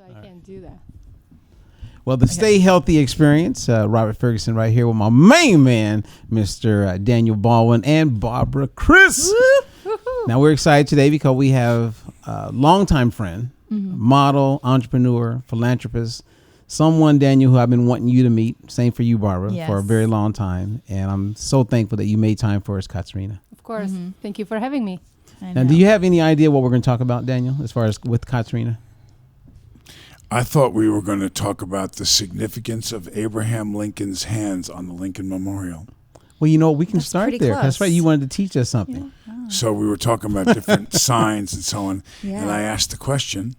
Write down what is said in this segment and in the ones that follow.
I can't do that. Well, the Stay Healthy Experience, Robert Ferguson right here with my main man, Mr. Daniel Baldwin and Barbara Kris. Now, we're excited today because we have a longtime friend, model, entrepreneur, philanthropist, someone, Daniel, who I've been wanting you to meet. Same for you, Barbara, for a very long time. And I'm so thankful that you made time for us, Katarina. Of course. Thank you for having me. Now, do you have any idea what we're going to talk about, Daniel, as far as with Katarina? I thought we were going to talk about the significance of Abraham Lincoln's hands on the Lincoln Memorial. Well, you know, we can start there. Close. That's right. You wanted to teach us something. Yeah. Oh. So we were talking about different signs and so on. Yeah. And I asked the question,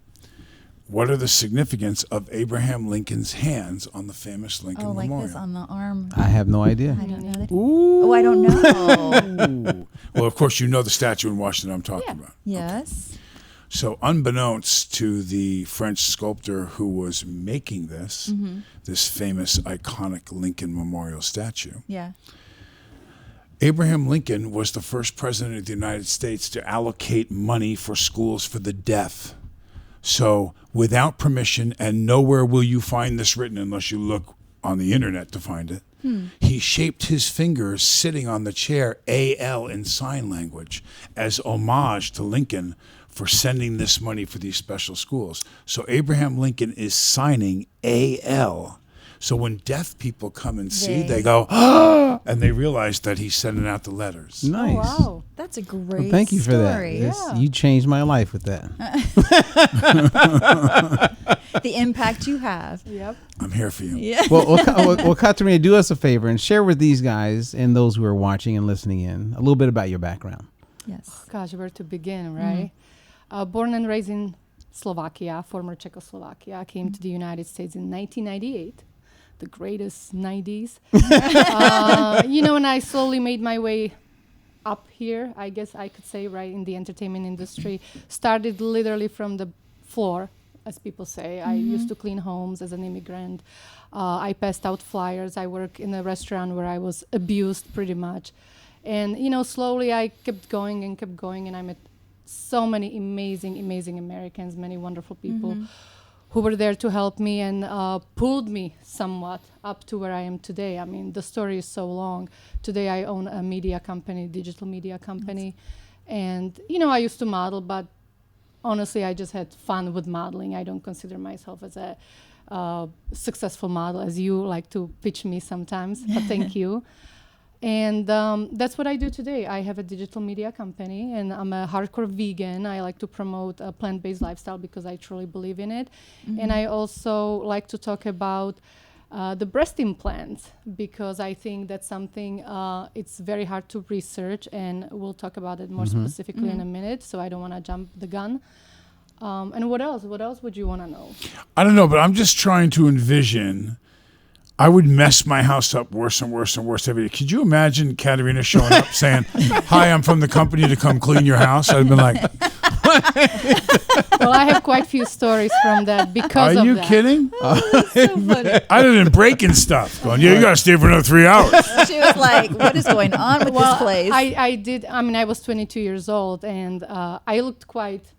what are the significance of Abraham Lincoln's hands on the famous Lincoln like Memorial? this on the arm. I have no idea. I don't know that. Ooh. Oh, I don't know. Ooh. Well, of course, you know the statue in Washington I'm talking about. Yes. So unbeknownst to the French sculptor who was making this, this famous iconic Lincoln Memorial statue, Yeah. Abraham Lincoln was the first president of the United States to allocate money for schools for the deaf. So without permission, and nowhere will you find this written unless you look on the internet to find it, he shaped his fingers sitting on the chair AL in sign language as homage to Lincoln for sending this money for these special schools. So Abraham Lincoln is signing AL. So when deaf people come and see, they go, ah, and they realize that he's sending out the letters. Nice. Oh, wow. That's a great Well, thank you for that. story. Yeah. You changed my life with that. The impact you have. Yep. I'm here for you. Yeah. Well, Katarina, do us a favor and share with these guys and those who are watching and listening in a little bit about your background. Yes. Gosh, where to begin, right? Born and raised in Slovakia, former Czechoslovakia. I came to the United States in 1998, the greatest 90s. And I slowly made my way up here, I guess I could say, right, in the entertainment industry. Started literally from the floor, as people say. I used to clean homes as an immigrant. I passed out flyers. I worked in a restaurant where I was abused pretty much. And, slowly I kept going, and I met so many amazing, amazing Americans, many wonderful people who were there to help me and pulled me somewhat up to where I am today. I mean, the story is so long. Today I own a media company, digital media company. And, I used to model, but honestly, I just had fun with modeling. I don't consider myself as a successful model, as you like to pitch me sometimes, but thank you. And that's what I do today. I have a digital media company, and I'm a hardcore vegan. I like to promote a plant-based lifestyle because I truly believe in it. And I also like to talk about the breast implants because I think that's something it's very hard to research, and we'll talk about it more specifically in a minute, so I don't want to jump the gun. And what else? What else would you want to know? I don't know, but I'm just trying to envision. I would mess my house up worse and worse and worse every day. Could you imagine Katarina showing up saying, "Hi, I'm from the company to come clean your house"? I'd been like, Well, I have quite a few stories from that because "Are of you that. kidding?" So funny. I'd have been breaking stuff. Going, "Yeah, you got to stay for another 3 hours." She was like, what is going on with this place? I was 22 years old, and I looked quite,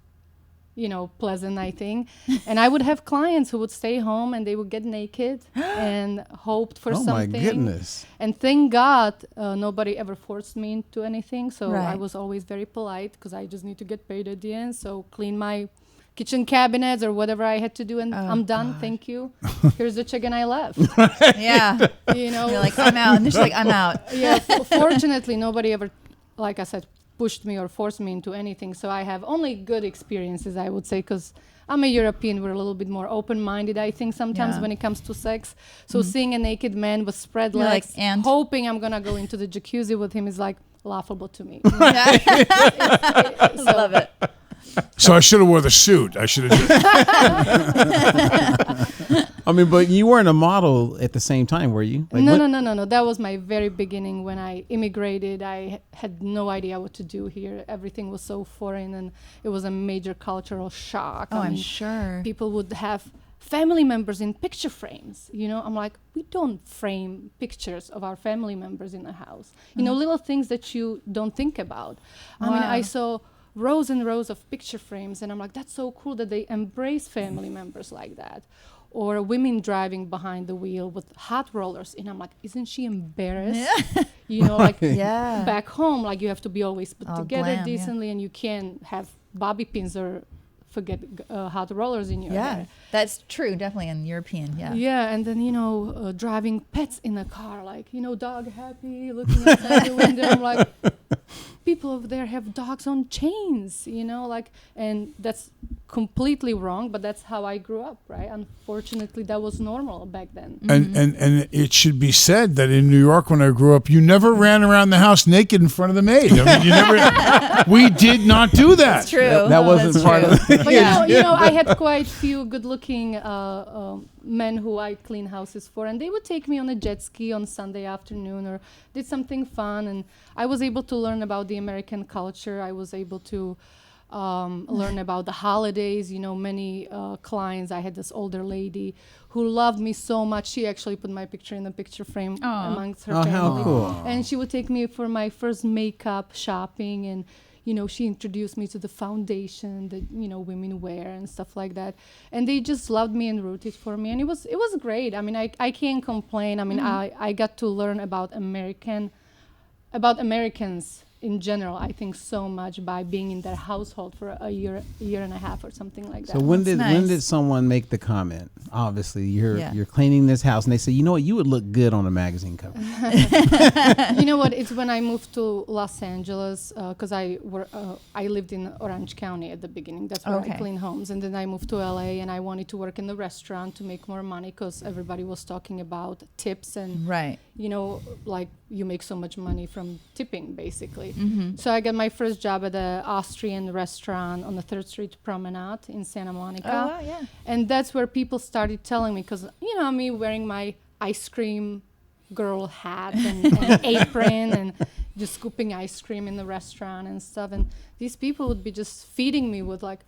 pleasant, I think. And I would have clients who would stay home and they would get naked and hoped for something. Oh, my goodness. And thank God nobody ever forced me into anything. So I Right. was always very polite because I just need to get paid at the end. So clean my kitchen cabinets or whatever I had to do, and I'm done. Thank you. Here's the check, and I left. Yeah. You're like, I'm out. And she's like, I'm out. Yeah. Fortunately, nobody ever, like I said, pushed me or forced me into anything. So I have only good experiences, I would say, because I'm a European. We're a little bit more open-minded, I think, sometimes when it comes to sex. So seeing a naked man with spread You're legs, like, and? hoping I'm going to go into the jacuzzi with him is like laughable to me. I love it. So I should have wore the suit. I should have. I mean, but you weren't a model at the same time, were you? Like, No. That was my very beginning when I immigrated. I had no idea what to do here. Everything was so foreign, and it was a major cultural shock. Oh, I I'm mean, sure. people would have family members in picture frames. I'm like, we don't frame pictures of our family members in the house. Little things that you don't think about. I mean, I saw rows and rows of picture frames, and I'm like, that's so cool that they embrace family members like that. Or women driving behind the wheel with hot rollers, and I'm like, isn't she embarrassed? Back home, like, you have to be always put together decently, and you can't have bobby pins or forget hot rollers in your hair. That's true, definitely in European. And then driving pets in a car, like, dog happy, looking outside the window. I'm like, people over there have dogs on chains, and that's completely wrong, but that's how I grew up, right? Unfortunately, that was normal back then. And it should be said that in New York, when I grew up, you never ran around the house naked in front of the maid. I mean, you never. We did not do that. That's true. That wasn't part of it. But I had quite few good-looking men who I clean houses for, and they would take me on a jet ski on Sunday afternoon or did something fun, and I was able to learn about the American culture. I was able to learn about the holidays. Many clients, I had this older lady who loved me so much. She actually put my picture in the picture frame amongst her family. How cool. And she would take me for my first makeup shopping, and she introduced me to the foundation that women wear and stuff like that, and they just loved me and rooted for me, and it was great. I mean, I can't complain. I mean, I got to learn about Americans in general, I think, so much by being in their household for a year and a half or something like that. So when did someone make the comment? Obviously, you're cleaning this house, and they say, you know what, you would look good on a magazine cover. You know what? It's when I moved to Los Angeles, because I lived in Orange County at the beginning. That's where I clean homes, and then I moved to LA, and I wanted to work in the restaurant to make more money because everybody was talking about tips and like you make so much money from tipping, basically. So I got my first job at an Austrian restaurant on the 3rd Street Promenade in Santa Monica. Oh, wow, yeah. And that's where people started telling me, because, me wearing my ice cream girl hat and apron and just scooping ice cream in the restaurant and stuff. And these people would be just feeding me with like,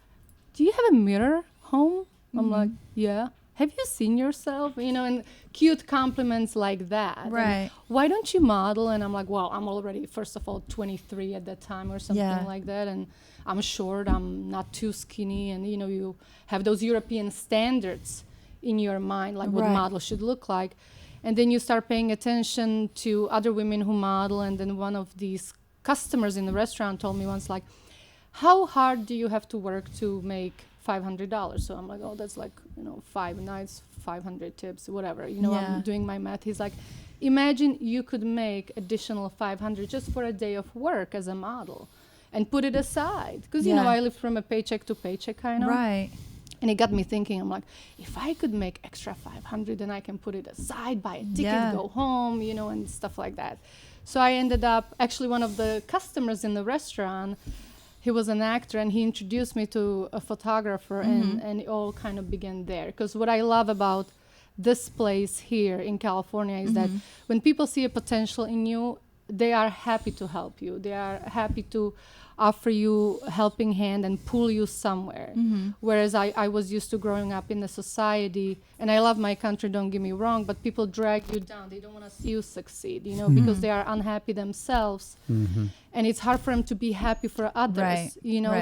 do you have a mirror home? I'm like, yeah. Have you seen yourself? And cute compliments like that. Right. And why don't you model? And I'm like, well, I'm already, first of all, 23 at that time or something like that. And I'm short, I'm not too skinny. And, you have those European standards in your mind, like what model should look like. And then you start paying attention to other women who model. And then one of these customers in the restaurant told me once, like, how hard do you have to work to make $500? So I'm like, oh, that's like 5 nights, 500 tips, whatever. I'm doing my math. He's like, imagine you could make additional 500 just for a day of work as a model and put it aside, because I live from a paycheck to paycheck kind of. Right. And it got me thinking. I'm like, if I could make extra 500, then I can put it aside, buy a ticket, go home, and stuff like that. So I ended up, actually, one of the customers in the restaurant, he was an actor, and he introduced me to a photographer, and it all kind of began there. Because what I love about this place here in California is that when people see a potential in you, they are happy to help you. They are happy to offer you a helping hand and pull you somewhere. Whereas I was used to growing up in the society, and I love my country, don't get me wrong, but people drag you down. They don't want to see you succeed, because they are unhappy themselves. And it's hard for them to be happy for others,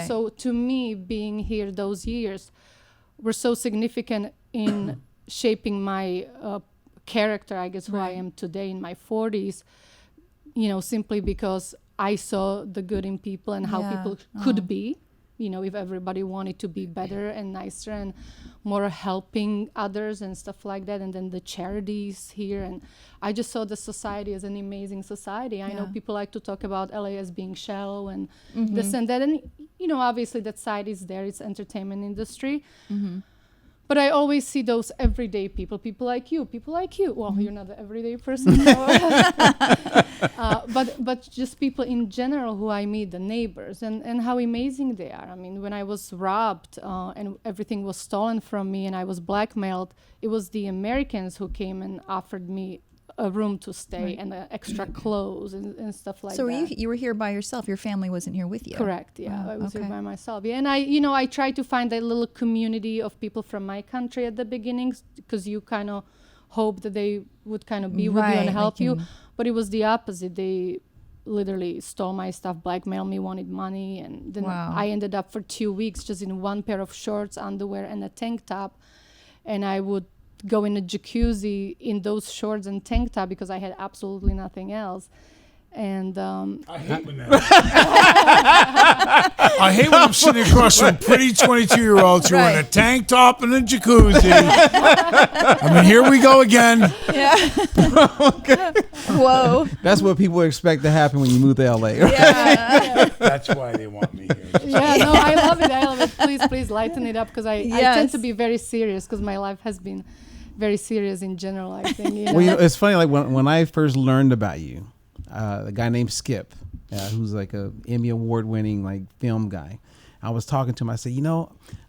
So to me, being here those years were so significant in shaping my character, I guess, who I am today in my 40s, simply because I saw the good in people and how people could be, if everybody wanted to be better and nicer and more helping others and stuff like that. And then the charities here. And I just saw the society as an amazing society. I know people like to talk about LA as being shallow and this and that. And, obviously that side is there. It's entertainment industry. But I always see those everyday people like you. Well, you're not an everyday person, but just people in general who I meet, the neighbors, and how amazing they are. I mean, when I was robbed and everything was stolen from me and I was blackmailed, it was the Americans who came and offered me a room to stay and extra clothes and stuff like So that. you were here by yourself. Your family wasn't here with you. Correct. Yeah, Oh, I was here okay. by myself. Yeah, and I tried to find a little community of people from my country at the beginnings, because you kind of hope that they would kind of be with you and Right, help like you. But it was the opposite. They literally stole my stuff, blackmailed me, wanted money, and then Wow. I ended up for 2 weeks just in one pair of shorts, underwear, and a tank top, and I would go in a jacuzzi in those shorts and tank top because I had absolutely nothing else. And I hate when that. I hate when I'm sitting across from pretty 22-year-olds who are in a Right. tank top and a jacuzzi. I mean, here we go again. Yeah. Whoa. That's what people expect to happen when you move to LA. Right? Yeah. That's why they want me here. yeah, no, I love it. Please lighten it up, because I tend Yes. to be very serious, because my life has been very serious in general, I think. You know? Well, it's funny. Like when I first learned about you, a guy named Skip, who's like a Emmy Award-winning like film guy. I was talking to him. I said,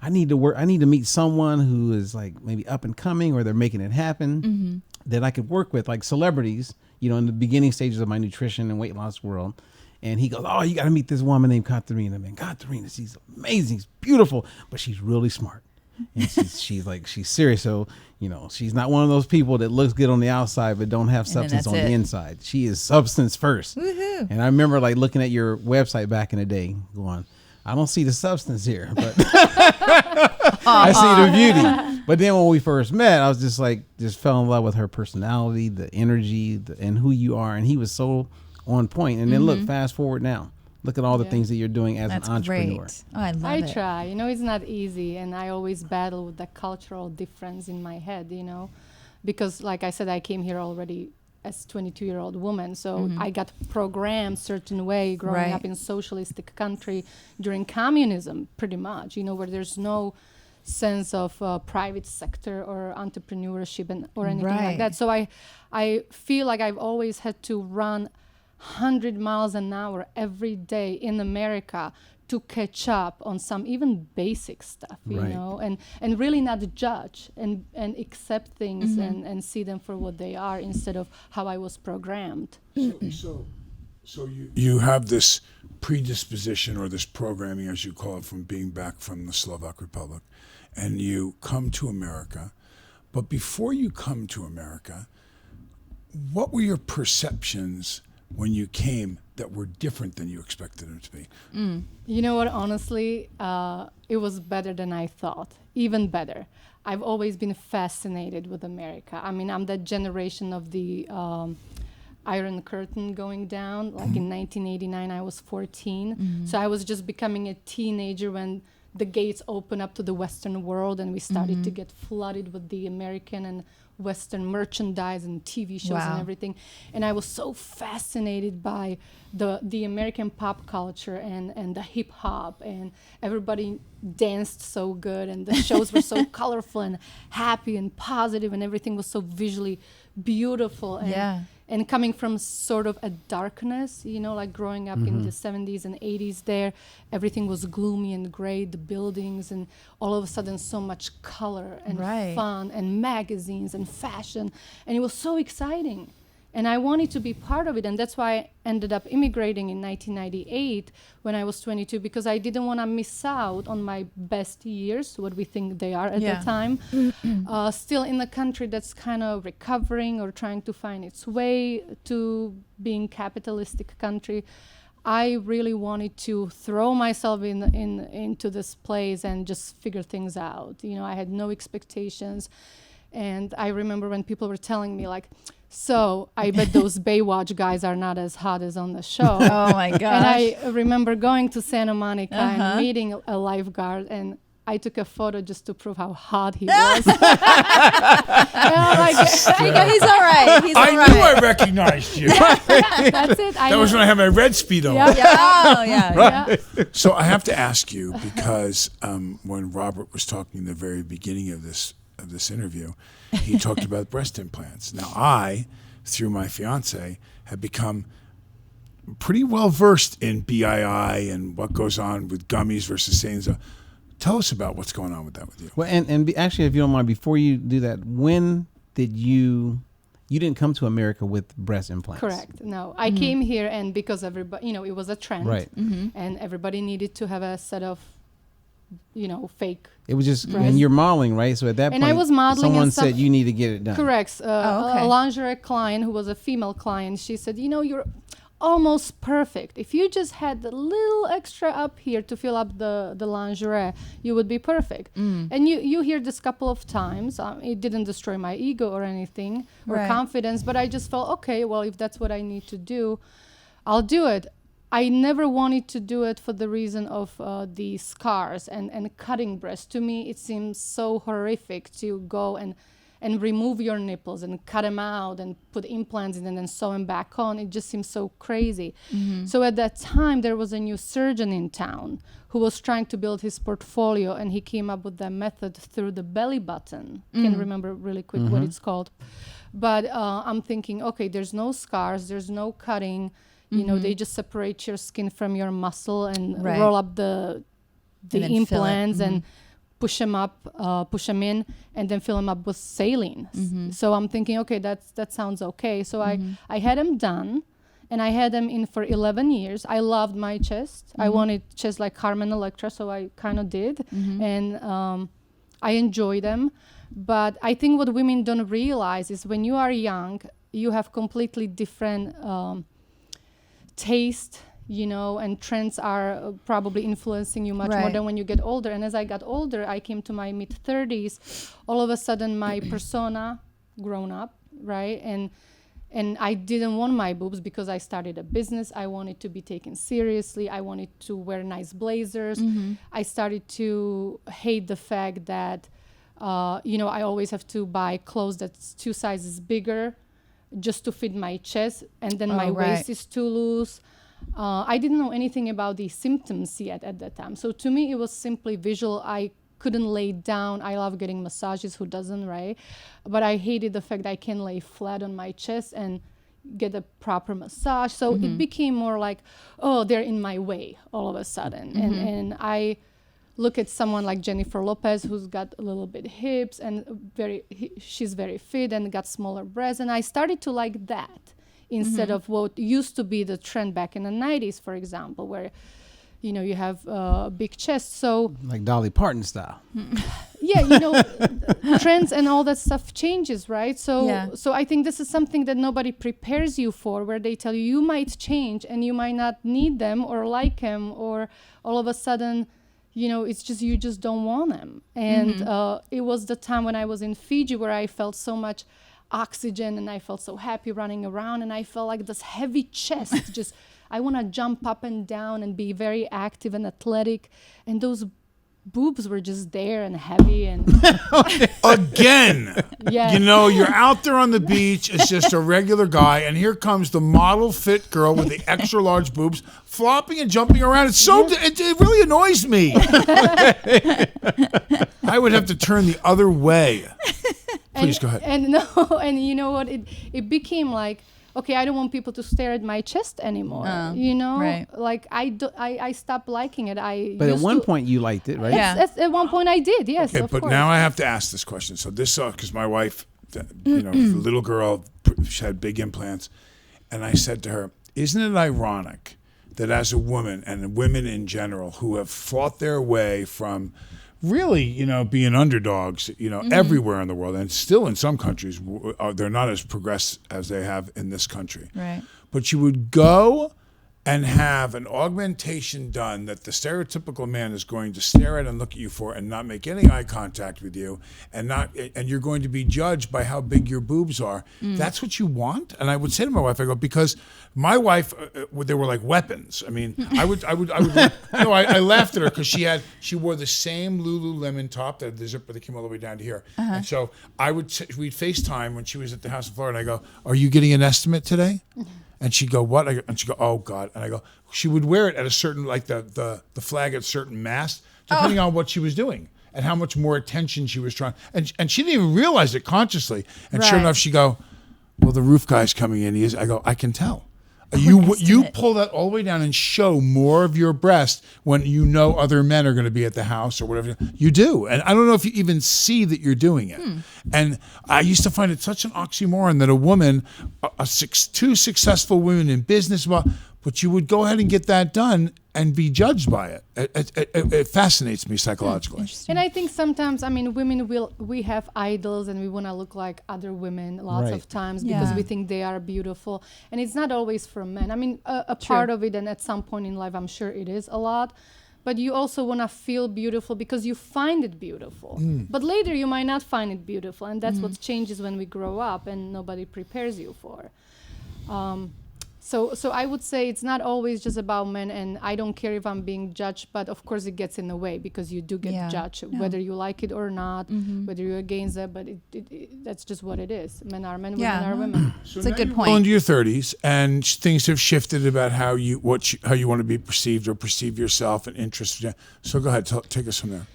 I need to meet someone who is like maybe up and coming, or they're making it happen, that I could work with, like celebrities, in the beginning stages of my nutrition and weight loss world. And he goes, "Oh, you got to meet this woman named Katarina. Man, Katarina, she's amazing, she's beautiful, but she's really smart, and she's serious. So, she's not one of those people that looks good on the outside but don't have substance on that's the it. inside. She is substance first." Woohoo. And I remember like looking at your website back in the day, going, "I don't see the substance here, but I see the beauty." But then when we first met, I was just fell in love with her personality, the energy, and who you are. And he was so on point. And then look, fast forward now. Look at all the things that you're doing as That's an entrepreneur. great. Oh, I love I it. try. It's not easy, and I always battle with the cultural difference in my head, because like I said, I came here already as 22-year-old woman, so I got programmed certain way growing up Right. in socialistic country during communism, pretty much, where there's no sense of private sector or entrepreneurship or anything like Right. that. So I feel like I've always had to run 100 miles an hour every day in America to catch up on some even basic stuff, Right. and really not judge and accept things and see them for what they are instead of how I was programmed. So you have this predisposition, or this programming, as you call it, from being back from the Slovak Republic, and you come to America. But before you come to America, what were your perceptions when you came that were different than you expected them to be? You know what? Honestly, it was better than I thought. Even better. I've always been fascinated with America. I mean, I'm that generation of the Iron Curtain going down. Like in 1989, I was 14. So I was just becoming a teenager when the gates opened up to the Western world, and we started to get flooded with the American and Western merchandise and TV shows Wow. and everything. And I was so fascinated by the American pop culture and the hip hop, and everybody danced so good, and the shows were so colorful and happy and positive, and everything was so visually beautiful. And, Yeah. and coming from sort of a darkness, like growing up in the 70s and 80s there, everything was gloomy and gray, the buildings, and all of a sudden so much color and Right. fun and magazines and fashion. And it was so exciting. And I wanted to be part of it. And that's why I ended up immigrating in 1998 when I was 22, because I didn't want to miss out on my best years, what we think they are at Yeah. the time. Still in a country that's kind of recovering or trying to find its way to being capitalistic country. I really wanted to throw myself into this place and just figure things out. I had no expectations. And I remember when people were telling me, like, so I bet those Baywatch guys are not as hot as on the show. Oh my gosh. And I remember going to Santa Monica and meeting a lifeguard, and I took a photo just to prove how hot he was. And I'm like, He's all right. He's all I right. knew I recognized you. that's it. That was when I had my red Speedo. Yeah. Yeah. Oh, yeah. Yeah. So I have to ask you, because when Robert was talking in the very beginning of this interview, he talked about breast implants. Now I, through my fiance, have become pretty well versed in BII and what goes on with gummies versus saying. Tell us about what's going on with that with you. Well, actually, if you don't mind, before you do that, when did you You didn't come to America with breast implants. Correct. No, I came here, and because everybody, it was a trend, Right. and everybody needed to have a set of, fake. It was just, and you're modeling, right? So at that And point, I was modeling someone and stuff. said you need to get it done. Correct. okay. A lingerie client who was a female client, she said, you're almost perfect. If you just had the little extra up here to fill up the lingerie, you would be perfect. And you hear this couple of times. It didn't destroy my ego or anything or Right. confidence, but I just felt, okay, well, if that's what I need to do, I'll do it. I never wanted to do it for the reason of the scars and cutting breasts. To me, it seems so horrific to go and remove your nipples and cut them out and put implants in and then sew them back on. It just seems so crazy. So at that time, there was a new surgeon in town who was trying to build his portfolio, and he came up with that method through the belly button. Can't remember really quick what it's called. But I'm thinking, okay, there's no scars, there's no cutting. They just separate your skin from your muscle and Right. roll up the And then fill it. implants and push them in, and then fill them up with saline. So I'm thinking, okay, that sounds okay. So I had them done, and I had them in for 11 years. I loved my chest. I wanted chest like Carmen Electra, so I kind of did, and I enjoy them. But I think what women don't realize is when you are young, you have completely different taste, and trends are probably influencing you much more Right. than when you get older. And as I got older, I came to my mid-30s, all of a sudden my persona grown up, right? And I didn't want my boobs because I started a business. I wanted to be taken seriously. I wanted to wear nice blazers. I started to hate the fact that, I always have to buy clothes that's 2 sizes bigger just to fit my chest, and then my right. waist is too loose. I didn't know anything about these symptoms yet at that time. So to me, it was simply visual. I couldn't lay down. I love getting massages. Who doesn't, right? But I hated the fact that I can't lay flat on my chest and get a proper massage. So it became more like, oh, they're in my way all of a sudden. And I look at someone like Jennifer Lopez, who's got a little bit hips and she's very fit and got smaller breasts. And I started to like that instead of what used to be the trend back in the 90s, for example, where, you have a big chest. So Like Dolly Parton style. yeah, trends and all that stuff changes, right? So Yeah. so I think this is something that nobody prepares you for, where they tell you might change and you might not need them or like them, or all of a sudden, it's just you just don't want them. And it was the time when I was in Fiji where I felt so much oxygen and I felt so happy running around, and I felt like this heavy chest just I want to jump up and down and be very active and athletic, and those boobs were just there and heavy and Again, yeah. you're out there on the beach. It's just a regular guy, and here comes the model fit girl with the extra large boobs, flopping and jumping around. It's so it really annoys me. I would have to turn the other way. Please go ahead. And you know what? It became like, okay, I don't want people to stare at my chest anymore. right. Like I stopped liking it. But at used one to- point you liked it, right? Yeah. At one point I did, yes, Okay, of but course. now I have to ask this question. So this, because my wife, the little girl, she had big implants, and I said to her, "Isn't it ironic that as a woman and women in general who have fought their way from really, being underdogs, everywhere in the world, and still in some countries, they're not as progressed as they have in this country. Right. But you would go and have an augmentation done that the stereotypical man is going to stare at and look at you for and not make any eye contact with you, and you're going to be judged by how big your boobs are. That's what you want? And I would say to my wife, I go, because my wife, they were like weapons. I mean, I laughed at her because she wore the same Lululemon top, the zipper that came all the way down to here. And so we'd FaceTime when she was at the house in Florida, and I go, "Are you getting an estimate today?" And she'd go, "What?" And she'd go, "Oh, God." And I go, she would wear it at a certain, like the flag at a certain mast, depending on what she was doing and how much more attention she was trying. And she didn't even realize it consciously. And sure Right. enough, she'd go, "Well, the roof guy's coming in." I go, "I can tell. You pull that all the way down and show more of your breast when you know other men are going to be at the house or whatever. You do. And I don't know if you even see that you're doing it. And I used to find it such an oxymoron that a woman, two successful women in business, but you would go ahead and get that done and be judged by it. It fascinates me psychologically. And I think sometimes, women we have idols and we want to look like other women lots of times because we think they are beautiful. And it's not always for men. A part of it, and at some point in life, I'm sure it is a lot. But you also want to feel beautiful because you find it beautiful. But later you might not find it beautiful. And that's what changes when we grow up and nobody prepares you for. So I would say it's not always just about men, and I don't care if I'm being judged, but of course it gets in the way because you do get judged, whether you like it or not, whether you're against it, but that's just what it is. Men are men, women are women. So it's a good you're point. Well into your 30s, and things have shifted about how you want to be perceived or perceive yourself and interest. So go ahead, take us from there.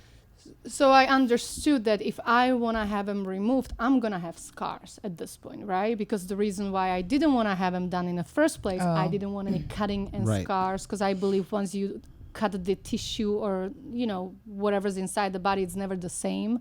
So I understood that if I want to have them removed, I'm going to have scars at this point, right? Because the reason why I didn't want to have them done in the first place, I didn't want any cutting and scars, because I believe once you cut the tissue or, whatever's inside the body, it's never the same.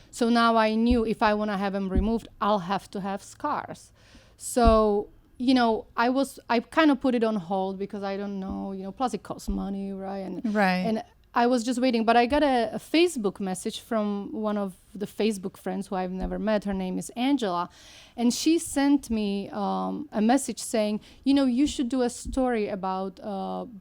So now I knew if I want to have them removed, I'll have to have scars. So, I kind of put it on hold because I don't know, plus it costs money, right? And I was just waiting, but I got a Facebook message from one of the Facebook friends who I've never met. Her name is Angela. And she sent me a message saying, you should do a story about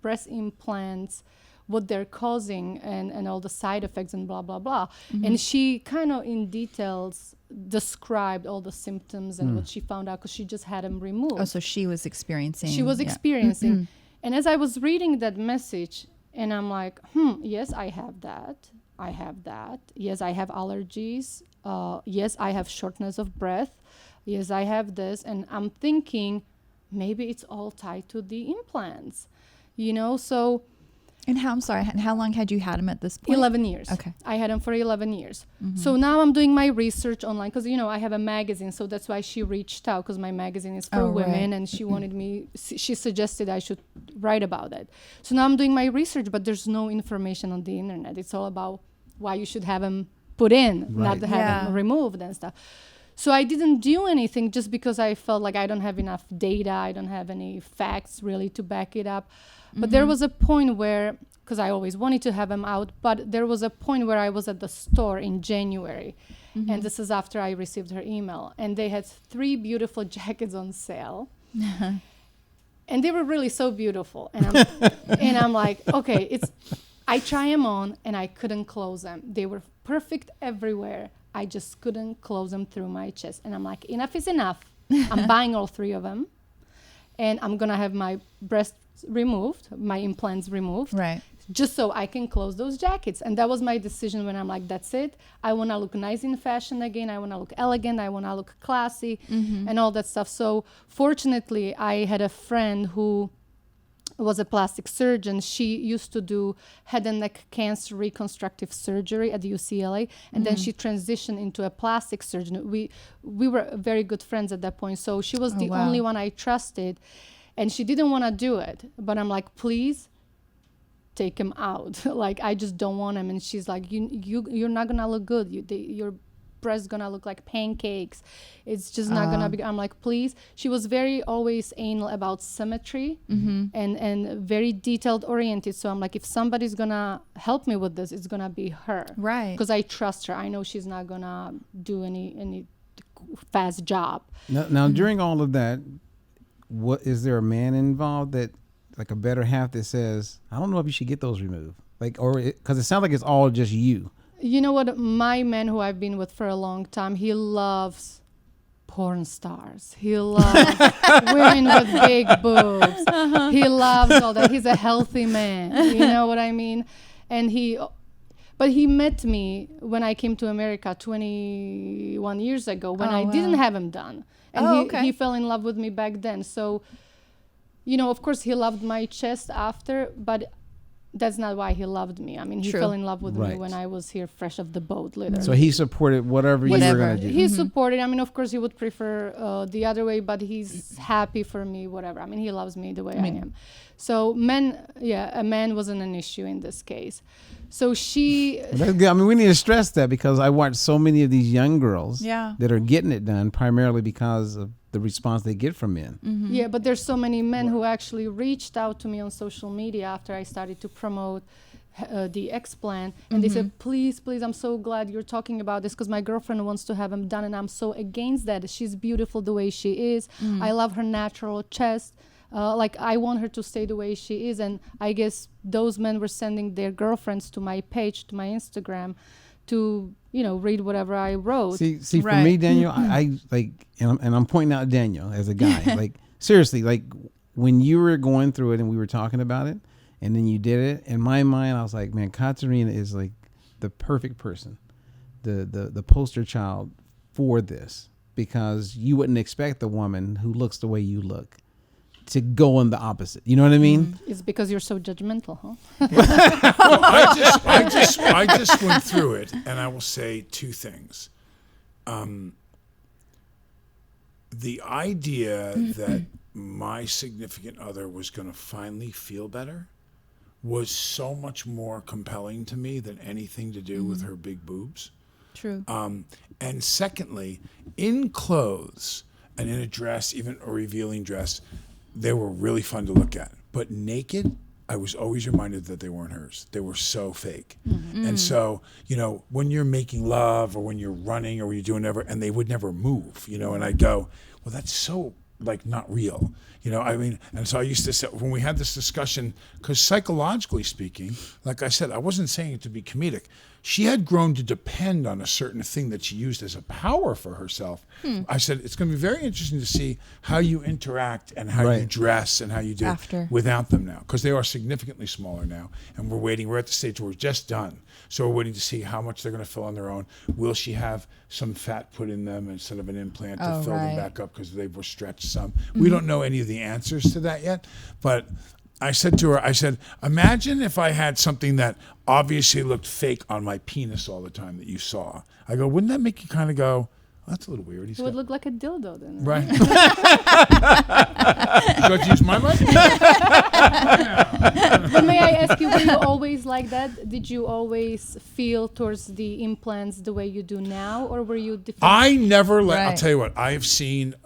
breast implants, what they're causing and all the side effects and blah, blah, blah. And she kind of in details described all the symptoms and what she found out because she just had them removed. Oh, so she was experiencing. And as I was reading that message, and I'm like, yes, I have that. Yes, I have allergies. Yes, I have shortness of breath. Yes, I have this. And I'm thinking maybe it's all tied to the implants, so. And how long had you had them at this point? 11 years. Okay. I had them for 11 years. So now I'm doing my research online because, I have a magazine. So that's why she reached out, because my magazine is for women and she wanted she suggested I should write about it. So now I'm doing my research, but there's no information on the internet. It's all about why you should have them put in, not to have them removed and stuff. So I didn't do anything just because I felt like I don't have enough data. I don't have any facts really to back it up. But there was a point where, because I always wanted to have them out, but there was a point where I was at the store in January. And this is after I received her email. And they had 3 beautiful jackets on sale. And they were really so beautiful. And I'm like, okay, I try them on and I couldn't close them. They were perfect everywhere. I just couldn't close them through my chest. And I'm like, enough is enough. I'm buying all 3 of them. And I'm going to have my breasts removed, my implants removed. Right. Just so I can close those jackets. And that was my decision when I'm like, that's it. I want to look nice in fashion again. I want to look elegant. I want to look classy and all that stuff. So fortunately, I had a friend who was a plastic surgeon. She used to do head and neck cancer reconstructive surgery at UCLA, and then she transitioned into a plastic surgeon. We were very good friends at that point, so she was the only one I trusted, and she didn't want to do it. But I'm like, please take him out. Like, I just don't want him. And she's like, you're not gonna look good. Your breast's gonna look like pancakes. It's just not gonna be. I'm like, please. She was very always anal about symmetry and very detailed oriented. So I'm like, if somebody's gonna help me with this, it's gonna be her, right? Because I trust her. I know she's not gonna do any fast job. Now during all of that, what is there a man involved that, like a better half, that says, I don't know if you should get those removed, like, or because it sounds like it's all just you. You know what? My man, who I've been with for a long time, he loves porn stars. He loves women with big boobs. He loves all that. He's a healthy man. You know what I mean? But he met me when I came to America 21 years ago when I didn't have him done. And he fell in love with me back then. So, of course, he loved my chest after, but that's not why he loved me. I mean, he True. fell in love with me Right. when I was here fresh off the boat, literally. So he supported whatever you were Whatever. going to do. He supported. I mean, of course, he would prefer the other way, but he's happy for me, whatever. I mean, he loves me the way I am. So a man wasn't an issue in this case. So she... That's good. I mean, we need to stress that because I watch so many of these young girls Yeah. that are getting it done primarily because of the response they get from men. Yeah, but there's so many men who actually reached out to me on social media after I started to promote the explant, and they said, please, I'm so glad you're talking about this because my girlfriend wants to have him done, and I'm so against that. She's beautiful the way she is. I love her natural chest. Like, I want her to stay the way she is. And I guess those men were sending their girlfriends to my page, to my Instagram, to, read whatever I wrote. See, for Right. me, Daniel, I like, and I'm pointing out Daniel as a guy. Like, seriously, like when you were going through it and we were talking about it, and then you did it, in my mind, I was like, man, Katarina is like the perfect person, the poster child for this, because you wouldn't expect a woman who looks the way you look to go on the opposite. You know what I mean? It's because you're so judgmental, huh? Well, I just went through it, and I will say two things. The idea that my significant other was going to finally feel better was so much more compelling to me than anything to do with her big boobs. True. And secondly, in clothes and in a dress, even a revealing dress, they were really fun to look at. But naked, I was always reminded that they weren't hers. They were so fake. And so, when you're making love or when you're running or when you're doing whatever, and they would never move, and I'd go, well, that's so like not real. And so I used to say, when we had this discussion, because psychologically speaking, like I said, I wasn't saying it to be comedic. She had grown to depend on a certain thing that she used as a power for herself. I said, it's going to be very interesting to see how you interact and how you dress and how you do After. without them now, because they are significantly smaller now. And we're at the stage where we're just done. So we're waiting to see how much they're going to fill on their own. Will she have some fat put in them instead of an implant to fill them back up because they were stretched some? We don't know any of the answers to that yet, but I said to her, imagine if I had something that obviously looked fake on my penis all the time that you saw. I go, wouldn't that make you kind of go, well, that's a little weird. It would look like a dildo then. Right. You got to use my mic? But may I ask you, were you always like that? Did you always feel towards the implants the way you do now, or were you different? I never let, I'll Right. tell you what, I've seen,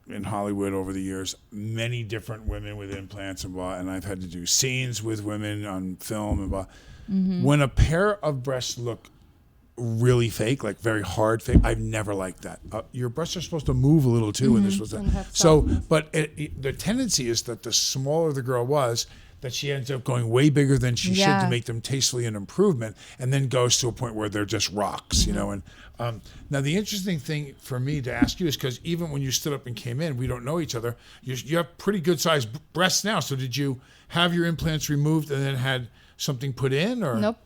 in Hollywood over the years, many different women with implants and blah, and I've had to do scenes with women on film and blah. When a pair of breasts look really fake, like very hard fake, I've never liked that. Your breasts are supposed to move a little too, and this was And have so. softness. But the tendency is that the smaller the girl was, that she ends up going way bigger than she should to make them tastefully an improvement, and then goes to a point where they're just rocks, And now the interesting thing for me to ask you is, because even when you stood up and came in, we don't know each other. You have pretty good sized breasts now. So did you have your implants removed and then had something put in, or Nope.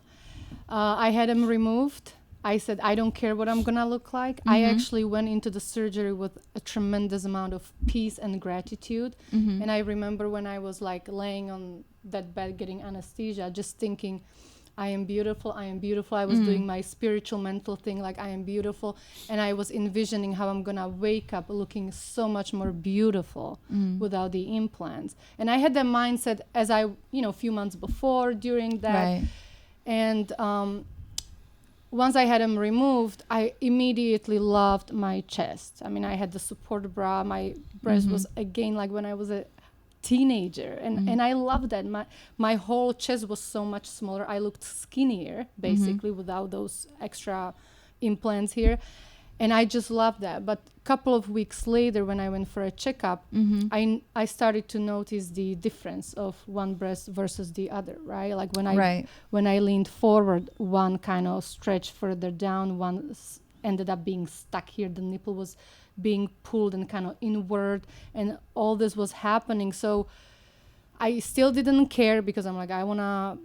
I had them removed. I said, I don't care what I'm going to look like. I actually went into the surgery with a tremendous amount of peace and gratitude. And I remember when I was like laying on that bed getting anesthesia, just thinking, I am beautiful, I am beautiful. I was doing my spiritual mental thing, like I am beautiful. And I was envisioning how I'm going to wake up looking so much more beautiful without the implants. And I had that mindset as a few months before, during that. Right. And once I had them removed, I immediately loved my chest. I mean, I had the support bra. My breast was again like when I was a teenager, and I loved that. My whole chest was so much smaller. I looked skinnier, basically, without those extra implants here. And I just loved that. But a couple of weeks later, when I went for a checkup, I started to notice the difference of one breast versus the other, right? Like when I leaned forward, one kind of stretched further down, one ended up being stuck here. The nipple was being pulled and kind of inward, and all this was happening. So I still didn't care, because I'm like, I want to...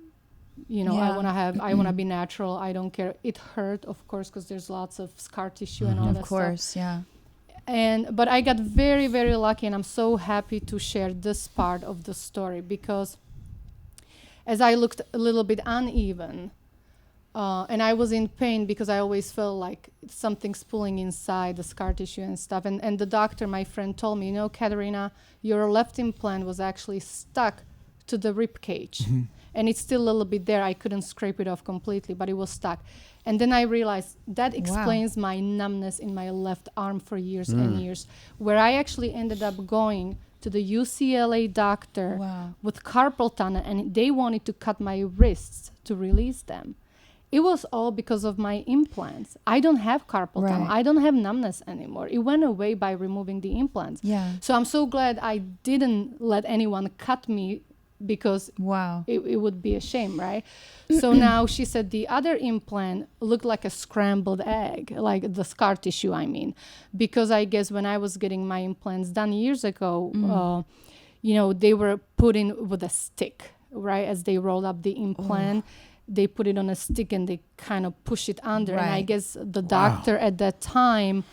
I want to be natural. I don't care. It hurt, of course, because there's lots of scar tissue and all that stuff. Of course, yeah. But I got very, very lucky, and I'm so happy to share this part of the story, because as I looked a little bit uneven, and I was in pain because I always felt like something's pulling inside the scar tissue and stuff. And the doctor, my friend, told me, Katarina, your left implant was actually stuck to the rib cage. And it's still a little bit there. I couldn't scrape it off completely, but it was stuck. And then I realized that explains my numbness in my left arm for years and years, where I actually ended up going to the UCLA doctor with carpal tunnel, and they wanted to cut my wrists to release them. It was all because of my implants. I don't have carpal tunnel. I don't have numbness anymore. It went away by removing the implants. Yeah. So I'm so glad I didn't let anyone cut me, because it would be a shame, right? So now she said the other implant looked like a scrambled egg, like the scar tissue, I mean, because I guess when I was getting my implants done years ago, they were put in with a stick, right? As they rolled up the implant, they put it on a stick and they kind of push it under. And I guess the doctor at that time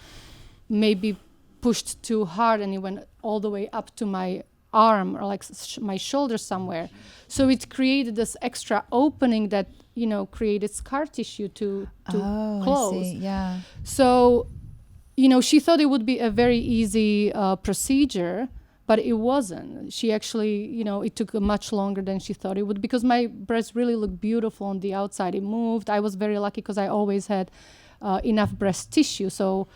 maybe pushed too hard, and it went all the way up to my arm, or like my shoulder somewhere. So it created this extra opening that created scar tissue to close. I see. Yeah. So she thought it would be a very easy procedure, but it wasn't. She actually it took much longer than she thought it would, because my breast really looked beautiful on the outside. It moved. I was very lucky because I always had enough breast tissue. So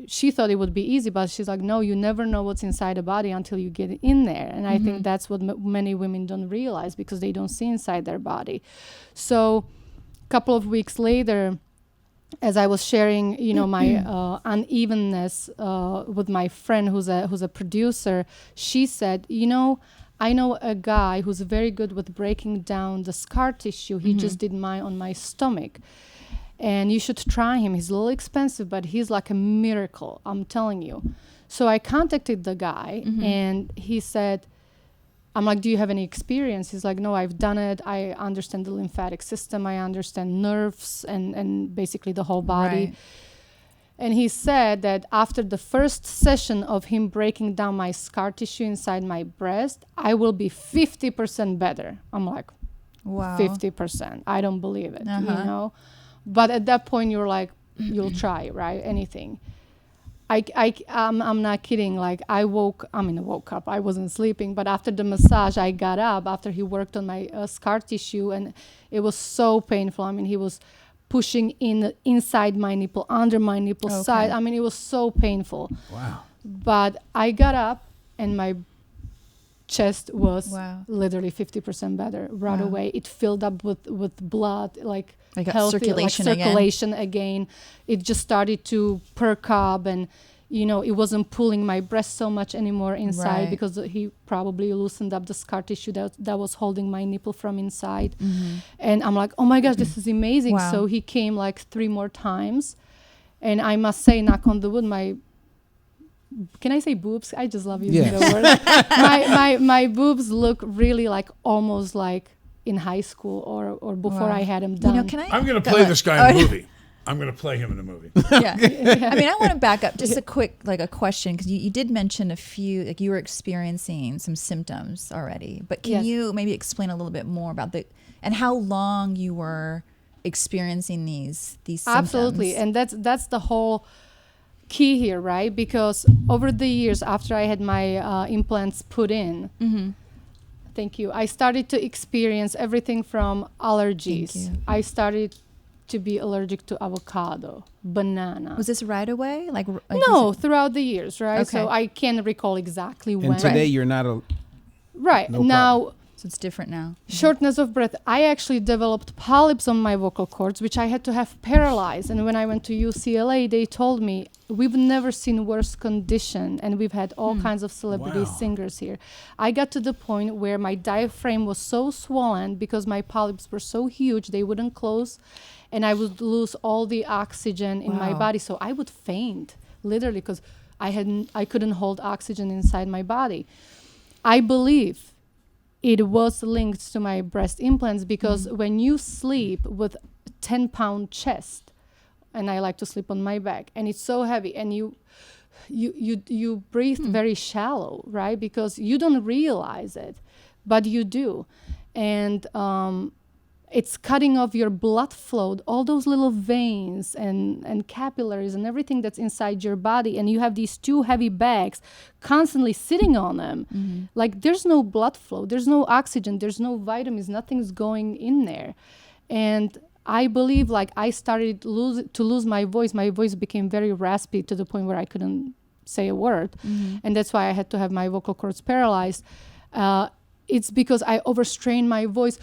she thought it would be easy, but she's like, no, you never know what's inside the body until you get in there. And I think that's what many women don't realize, because they don't see inside their body. So a couple of weeks later, as I was sharing, my unevenness with my friend who's a producer, she said, I know a guy who's very good with breaking down the scar tissue. He just did mine on my stomach. And you should try him. He's a little expensive, but he's like a miracle, I'm telling you. So I contacted the guy, and he said, I'm like, do you have any experience? He's like, no, I've done it. I understand the lymphatic system. I understand nerves and basically the whole body. Right. And he said that after the first session of him breaking down my scar tissue inside my breast, I will be 50% better. I'm like, 50%. I don't believe it, But at that point, you're like, you'll try, right? Anything. I'm not kidding. Like I woke up. I wasn't sleeping. But after the massage, I got up after he worked on my scar tissue, and it was so painful. I mean, he was pushing inside my nipple, under my nipple side. I mean, it was so painful. Wow. But I got up, and my chest was literally 50% better right away. It filled up with blood, like healthy, circulation again. It just started to perk up, and it wasn't pulling my breast so much anymore inside, because he probably loosened up the scar tissue that was holding my nipple from inside. And I'm like, oh my gosh, this is amazing. So he came like 3 more times, and I must say, knock on the wood, can I say boobs? I just love using the word. My boobs look really like almost like in high school or before I had them done. I'm going to play this guy in a movie. I'm going to play him in a movie. I mean, I want to back up just a quick, like a question, because you did mention a few, like you were experiencing some symptoms already, but can you maybe explain a little bit more about and how long you were experiencing these symptoms? Absolutely. And that's the whole key here, right? Because over the years after I had my implants put in, thank you, I started to experience everything from allergies. I started to be allergic to avocado, banana. Was this right away? Like no, throughout the years, right? Okay. So I can't recall exactly when. And today you're not a... Right. No now... problem. So it's different now. Shortness of breath. I actually developed polyps on my vocal cords, which I had to have paralyzed. And when I went to UCLA, they told me, we've never seen worse condition. And we've had all kinds of celebrity singers here. I got to the point where my diaphragm was so swollen because my polyps were so huge, they wouldn't close. And I would lose all the oxygen in my body. So I would faint, literally, because I couldn't hold oxygen inside my body. I believe it was linked to my breast implants, because when you sleep with 10-pound chest, and I like to sleep on my back, and it's so heavy, and you breathe very shallow, right? Because you don't realize it, but you do. and it's cutting off your blood flow, all those little veins and capillaries and everything that's inside your body. And you have these two heavy bags constantly sitting on them. Like there's no blood flow, there's no oxygen, there's no vitamins, nothing's going in there. And I believe like I started to lose my voice. My voice became very raspy to the point where I couldn't say a word. And that's why I had to have my vocal cords paralyzed. It's because I overstrained my voice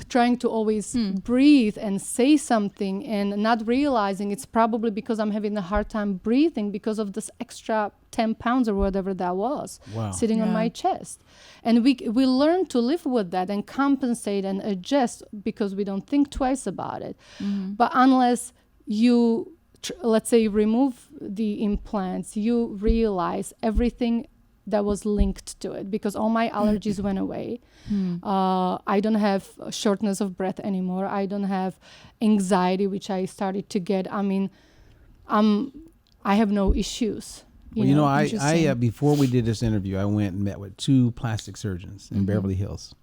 trying to always breathe and say something and not realizing it's probably because I'm having a hard time breathing because of this extra 10 pounds or whatever that was sitting on my chest. And we learn to live with that and compensate and adjust because we don't think twice about it. But unless you, let's say, remove the implants, you realize everything that was linked to it, because all my allergies went away. I don't have shortness of breath anymore. I don't have anxiety, which I started to get. I mean, I have no issues. I before we did this interview, I went and met with 2 plastic surgeons in Beverly Hills.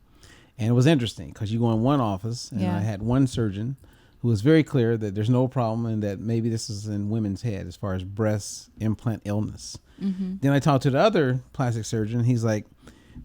And it was interesting because you go in one office and I had one surgeon who was very clear that there's no problem and that maybe this is in women's head as far as breast implant illness. Then I talked to the other plastic surgeon. He's like,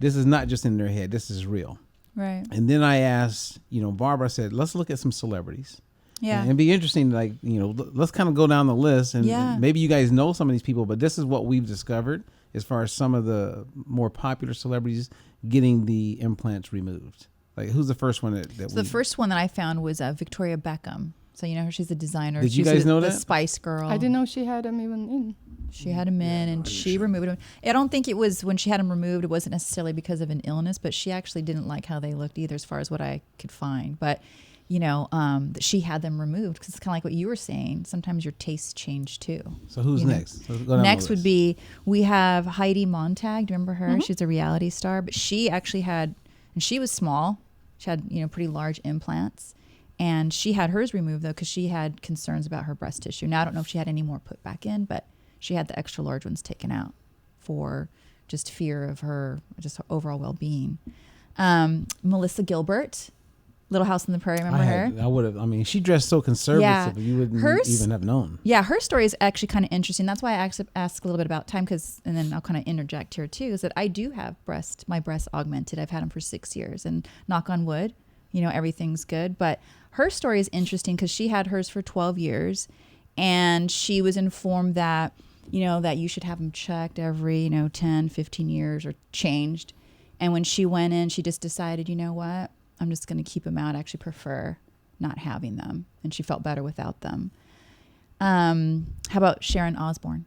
this is not just in their head. This is real. Right. And then I asked, Barbara, I said, let's look at some celebrities. Yeah. And it'd be interesting, like, let's kind of go down the list. And maybe you guys know some of these people, but this is what we've discovered as far as some of the more popular celebrities getting the implants removed. Like, who's the first one the first one that I found was Victoria Beckham. So you know her, she's a designer. Did you guys know that? The Spice Girl. I didn't know she had them even in. She had them in, and she removed them. I don't think it was when she had them removed. It wasn't necessarily because of an illness, but she actually didn't like how they looked either, as far as what I could find. But she had them removed because it's kind of like what you were saying. Sometimes your tastes change too. So who's next? Next would be, we have Heidi Montag. Do you remember her? She's a reality star, but she actually had, and she was small. She had pretty large implants. And she had hers removed, though, because she had concerns about her breast tissue. Now, I don't know if she had any more put back in, but she had the extra large ones taken out for just fear of her overall well-being. Melissa Gilbert, Little House on the Prairie, remember her? I would have. I mean, she dressed so conservative, you wouldn't even have known. Yeah, her story is actually kind of interesting. That's why I ask a little bit about time, and then I'll kind of interject here, too, is that I do have my breasts augmented. I've had them for 6 years, and knock on wood, everything's good. But her story is interesting because she had hers for 12 years, and she was informed that, that you should have them checked every, 10, 15 years or changed. And when she went in, she just decided, you know what, I'm just going to keep them out. I actually prefer not having them. And she felt better without them. How about Sharon Osbourne?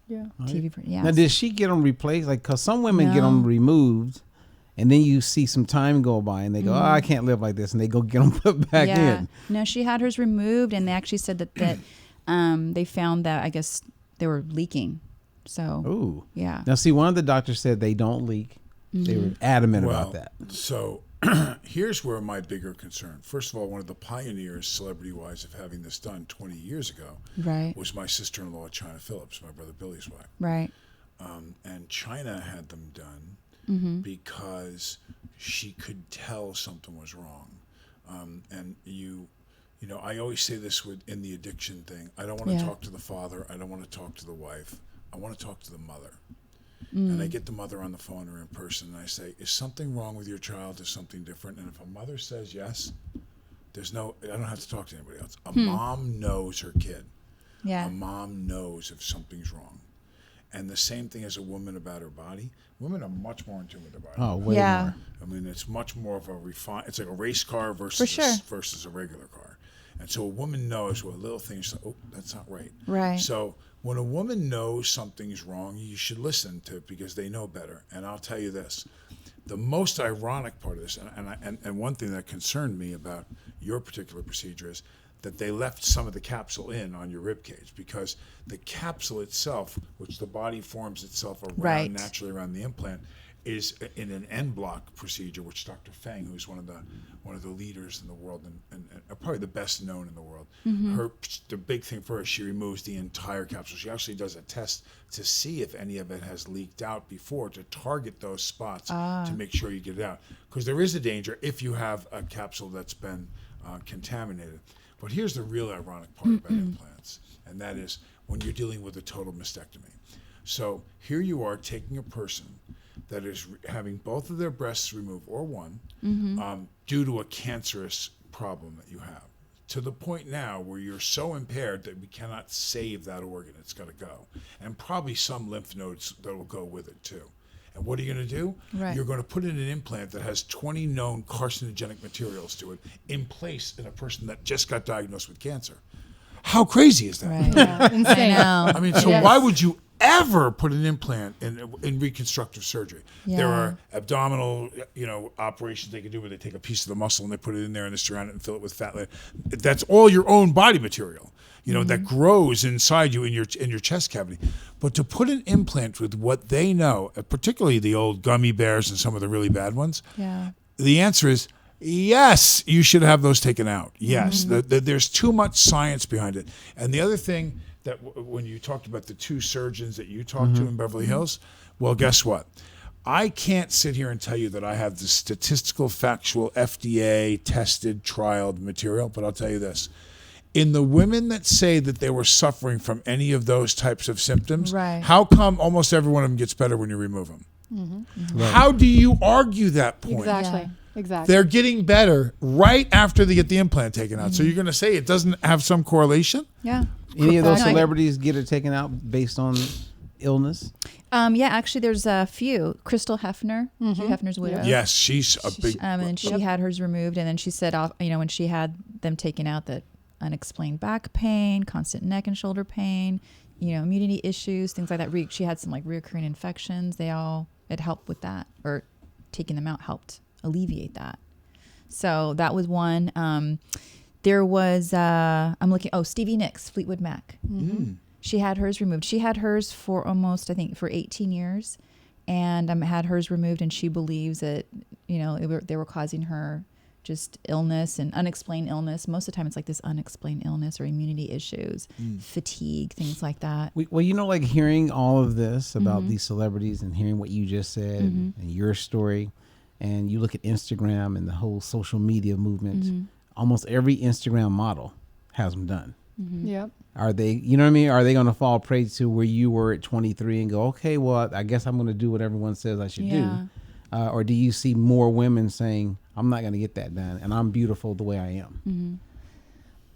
Yeah. TV. Yeah. Now, did she get them replaced? Like, because some women get them removed, and then you see some time go by, and they go, I can't live like this, and they go get them put back in. No, she had hers removed, and they actually said that they found that, I guess, they were leaking. So, yeah. Now, see, one of the doctors said they don't leak. They were adamant about that. So here's where my bigger concern. First of all, one of the pioneers, celebrity-wise, of having this done 20 years ago was my sister-in-law, China Phillips, my brother Billy's wife. Right. And China had them done because she could tell something was wrong. And I always say this in the addiction thing. I don't want to talk to the father. I don't want to talk to the wife. I want to talk to the mother. And I get the mother on the phone or in person, and I say, is something wrong with your child? Is something different? And if a mother says yes, I don't have to talk to anybody else. A mom knows her kid. Yeah. A mom knows if something's wrong. And the same thing as a woman about her body. Women are much more in tune with their body. Oh, way more. I mean, it's much more of it's like a race car versus a regular car. And so a woman knows a little thing, she's like, oh, that's not right. Right. So when a woman knows something's wrong, you should listen to it because they know better. And I'll tell you this, the most ironic part of this, and one thing that concerned me about your particular procedure is that they left some of the capsule in on your rib cage, because the capsule itself, which the body forms itself around naturally around the implant, is in an en bloc procedure, which Dr. Feng, who's one of the leaders in the world and probably the best known in the world, the big thing for her, she removes the entire capsule. She actually does a test to see if any of it has leaked out before, to target those spots to make sure you get it out. Because there is a danger if you have a capsule that's been contaminated. But here's the real ironic part about implants, and that is when you're dealing with a total mastectomy. So here you are taking a person that is having both of their breasts removed, or one, due to a cancerous problem that you have, to the point now where you're so impaired that we cannot save that organ. It's got to go. And probably some lymph nodes that will go with it too. And what are you going to do? Right. You're going to put in an implant that has 20 known carcinogenic materials to it in place in a person that just got diagnosed with cancer. How crazy is that? Right. Yeah, insane. I mean, so Yes. why would you ever put an implant in reconstructive surgery? Yeah. There are abdominal, operations they can do where they take a piece of the muscle and they put it in there and they surround it and fill it with fat layer. That's all your own body material, that grows inside you in your chest cavity. But to put an implant with what they know, particularly the old gummy bears and some of the really bad ones, the answer is yes, you should have those taken out. Yes, there's too much science behind it. And the other thing that when you talked about the two surgeons that you talked to in Beverly Hills, well, guess what? I can't sit here and tell you that I have the statistical, factual, FDA tested, trialed material, but I'll tell you this. In the women that say that they were suffering from any of those types of symptoms, how come almost every one of them gets better when you remove them? Right. How do you argue that point? Exactly. Yeah. Exactly. They're getting better right after they get the implant taken out. So you're going to say it doesn't have some correlation? Yeah. Any of those No, I- celebrities get it taken out based on illness? Yeah, actually, there's a few. Crystal Hefner, Hugh Hefner's widow. Yes, she's a big... And she had hers removed, and then she said, when she had them taken out, that unexplained back pain, constant neck and shoulder pain, immunity issues, things like that. She had some reoccurring infections. It helped with that, or taking them out helped alleviate that. So that was one. There was Stevie Nicks, Fleetwood Mac. She had hers removed. She had hers for almost, I think, for 18 years, and had hers removed. And she believes that they were causing her just illness and unexplained illness. Most of the time, it's like this unexplained illness or immunity issues, fatigue, things like that. Well, hearing all of this about these celebrities and hearing what you just said and your story, and you look at Instagram and the whole social media movement, almost every Instagram model has them done. Yep. Are they, are they going to fall prey to where you were at 23 and go, okay, well, I guess I'm going to do what everyone says I should do? Or do you see more women saying, I'm not going to get that done and I'm beautiful the way I am?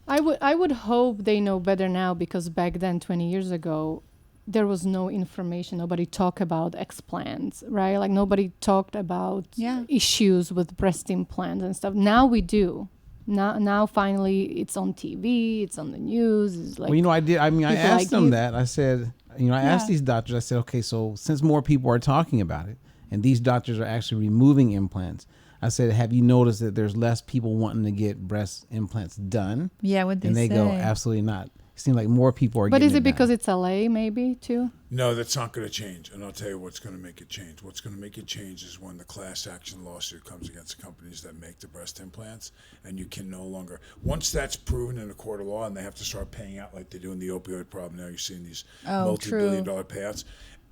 I would hope they know better now, because back then, 20 years ago, there was no information. Nobody talked about explants, right? Like nobody talked about issues with breast implants and stuff. Now we do. Now finally it's on TV, it's on the news. It's like, I did. I asked like them you. that. I said, I asked these doctors, I said, okay, so since more people are talking about it and these doctors are actually removing implants, I said, have you noticed that there's less people wanting to get breast implants done? Yeah, what they And they say. go, absolutely not. It seems like more people are but getting is it done. because it's LA maybe too? No, that's not going to change. And I'll tell you what's going to make it change. What's going to make it change is when the class action lawsuit comes against the companies that make the breast implants, and you can no longer, once that's proven in a court of law and they have to start paying out like they do in the opioid problem, now you're seeing these multi-billion-dollar payouts,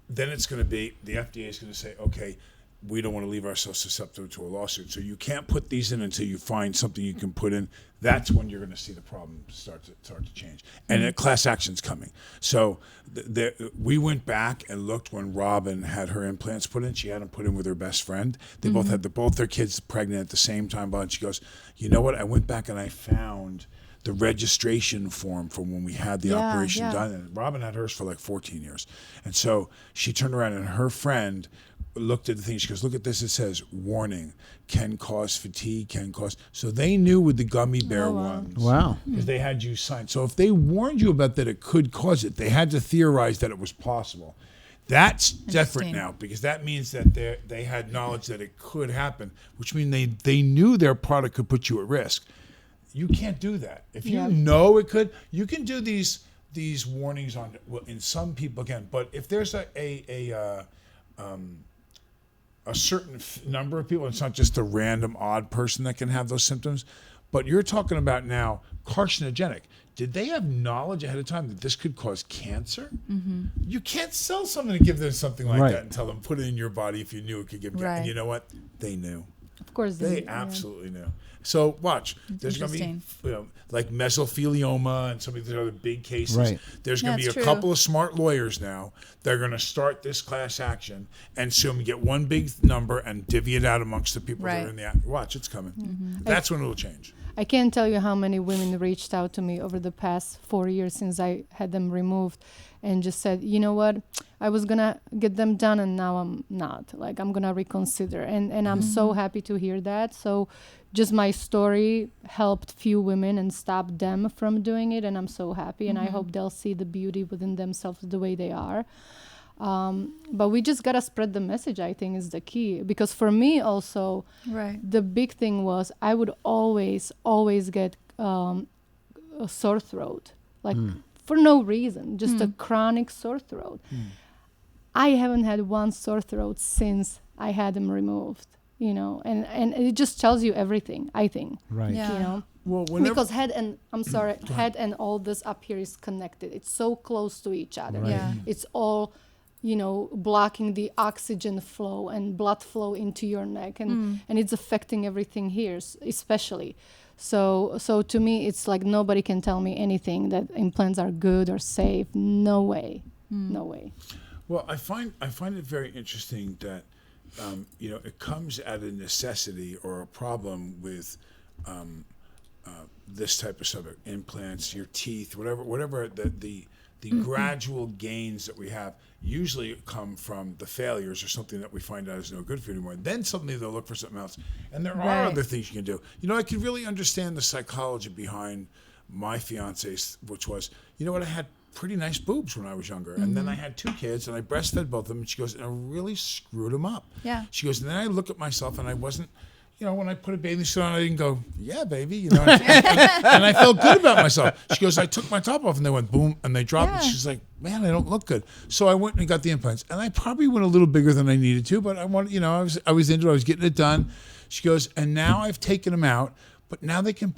then it's going to be, the FDA is going to say, okay, we don't want to leave ourselves susceptible to a lawsuit. So you can't put these in until you find something you can put in. That's when you're going to see the problem start to change. And a class action's coming. So we went back and looked when Robin had her implants put in. She had them put in with her best friend. They both had both their kids pregnant at the same time. And she goes, you know what? I went back and I found the registration form from when we had the operation done. And Robin had hers for like 14 years. And so she turned around and her friend looked at the thing. She goes, look at this. It says, warning, can cause fatigue, can cause. So they knew with the gummy bear ones. Wow. Because they had you sign. So if they warned you about that it could cause it, they had to theorize that it was possible. That's different now, because that means that they had knowledge that it could happen, which means they knew their product could put you at risk. You can't do that. If you know it could, you can do these warnings on, well, in some people again, but if there's a a certain number of people. It's not just a random odd person that can have those symptoms. But you're talking about now carcinogenic. Did they have knowledge ahead of time that this could cause cancer? Mm-hmm. You can't sell someone and give them something like that and tell them, put it in your body if you knew it could give cancer. And you know what? They knew. Of course they absolutely knew. So watch. There's going to be like mesothelioma and some of these other big cases. Right. There's going to be a couple of smart lawyers now. They're going to start this class action and soon get one big number and divvy it out amongst the people that are in the act. Watch, it's coming. Mm-hmm. That's when it'll change. I can't tell you how many women reached out to me over the past 4 years since I had them removed and just said, you know what, I was going to get them done and now I'm not. Like, I'm going to reconsider. And I'm so happy to hear that. So just my story helped few women and stopped them from doing it. And I'm so happy. And I hope they'll see the beauty within themselves the way they are. But we just got to spread the message, I think, is the key. Because for me also, the big thing was I would always get a sore throat, like for no reason, just a chronic sore throat. I haven't had one sore throat since I had them removed, you know, and it just tells you everything, I think. Right. Yeah. You know? Well, because head and all this up here is connected. It's so close to each other. Right. Yeah. It's all, you know, blocking the oxygen flow and blood flow into your neck, and it's affecting everything here, especially. So to me, it's like nobody can tell me anything that implants are good or safe. No way, no way. Well, I find it very interesting that you know, it comes at a necessity or a problem with this type of subject, implants, your teeth, whatever the gradual gains that we have usually come from the failures or something that we find out is no good for you anymore. Then suddenly they'll look for something else. And there are other things you can do. You know, I could really understand the psychology behind my fiance's, which was, you know what, I had pretty nice boobs when I was younger. And then I had 2 kids and I breastfed both of them. And she goes, and I really screwed them up. Yeah. She goes, and then I look at myself and I wasn't, you know, when I put a bathing suit on, I didn't go, yeah, baby, you know, and I felt good about myself. She goes, I took my top off and they went boom and they dropped. And she's like, man, I don't look good. So I went and got the implants and I probably went a little bigger than I needed to, but I wanted, you know, I was into it. I was getting it done. She goes, and now I've taken them out, but now they can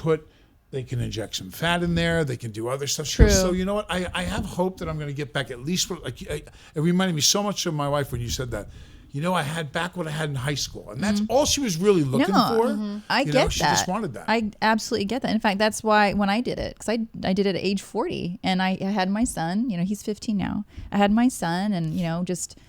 inject some fat in there. They can do other stuff. She goes, so you know what? I have hope that I'm going to get back at least what, like, it reminded me so much of my wife when you said that. You know, I had back what I had in high school. And that's all she was really looking for. I get that. She just wanted that. I absolutely get that. In fact, that's why when I did it, because I did it at age 40. And I had my son, you know, he's 15 now. I had my son and, you know, just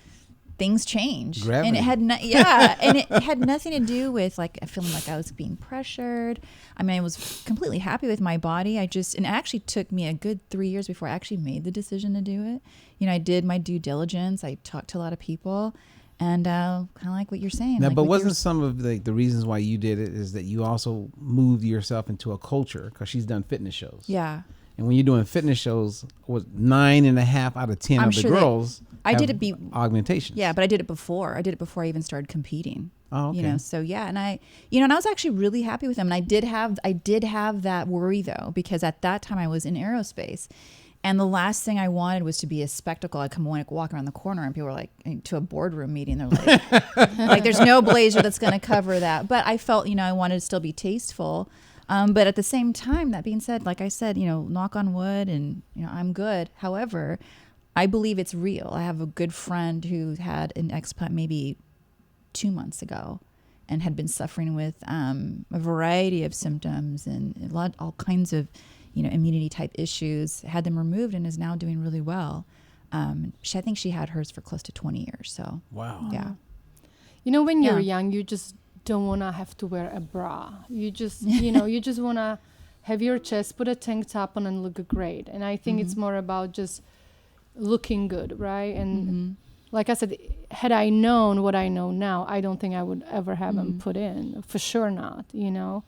things changed. Gravity. And it had and it had nothing to do with like feeling like I was being pressured. I mean, I was completely happy with my body. And it actually took me a good 3 years before I actually made the decision to do it. You know, I did my due diligence. I talked to a lot of people. And kind of like what you're saying. Now, like but wasn't some of the reasons why you did it is that you also moved yourself into a culture because she's done fitness shows. Yeah. And when you're doing fitness shows, 9.5 out of 10 of the girls I did it augmentations. Yeah, but I did it before. I even started competing. Oh, okay. You know, so yeah, and I was actually really happy with them. And I did have that worry though, because at that time I was in aerospace. And the last thing I wanted was to be a spectacle. I'd walk around the corner and people were like, to a boardroom meeting. They're like, like there's no blazer that's going to cover that. But I felt, you know, I wanted to still be tasteful. But at the same time, that being said, like I said, you know, knock on wood and, you know, I'm good. However, I believe it's real. I have a good friend who had an explant maybe 2 months ago and had been suffering with a variety of symptoms and all kinds of, you know, immunity type issues, had them removed and is now doing really well. I think she had hers for close to 20 years. So, wow. Yeah. You know, when you're young, you just don't want to have to wear a bra. You just, you know, you just want to have your chest, put a tank top on and look great. And I think it's more about just looking good, right? And like I said, had I known what I know now, I don't think I would ever have them put in. For sure not, you know.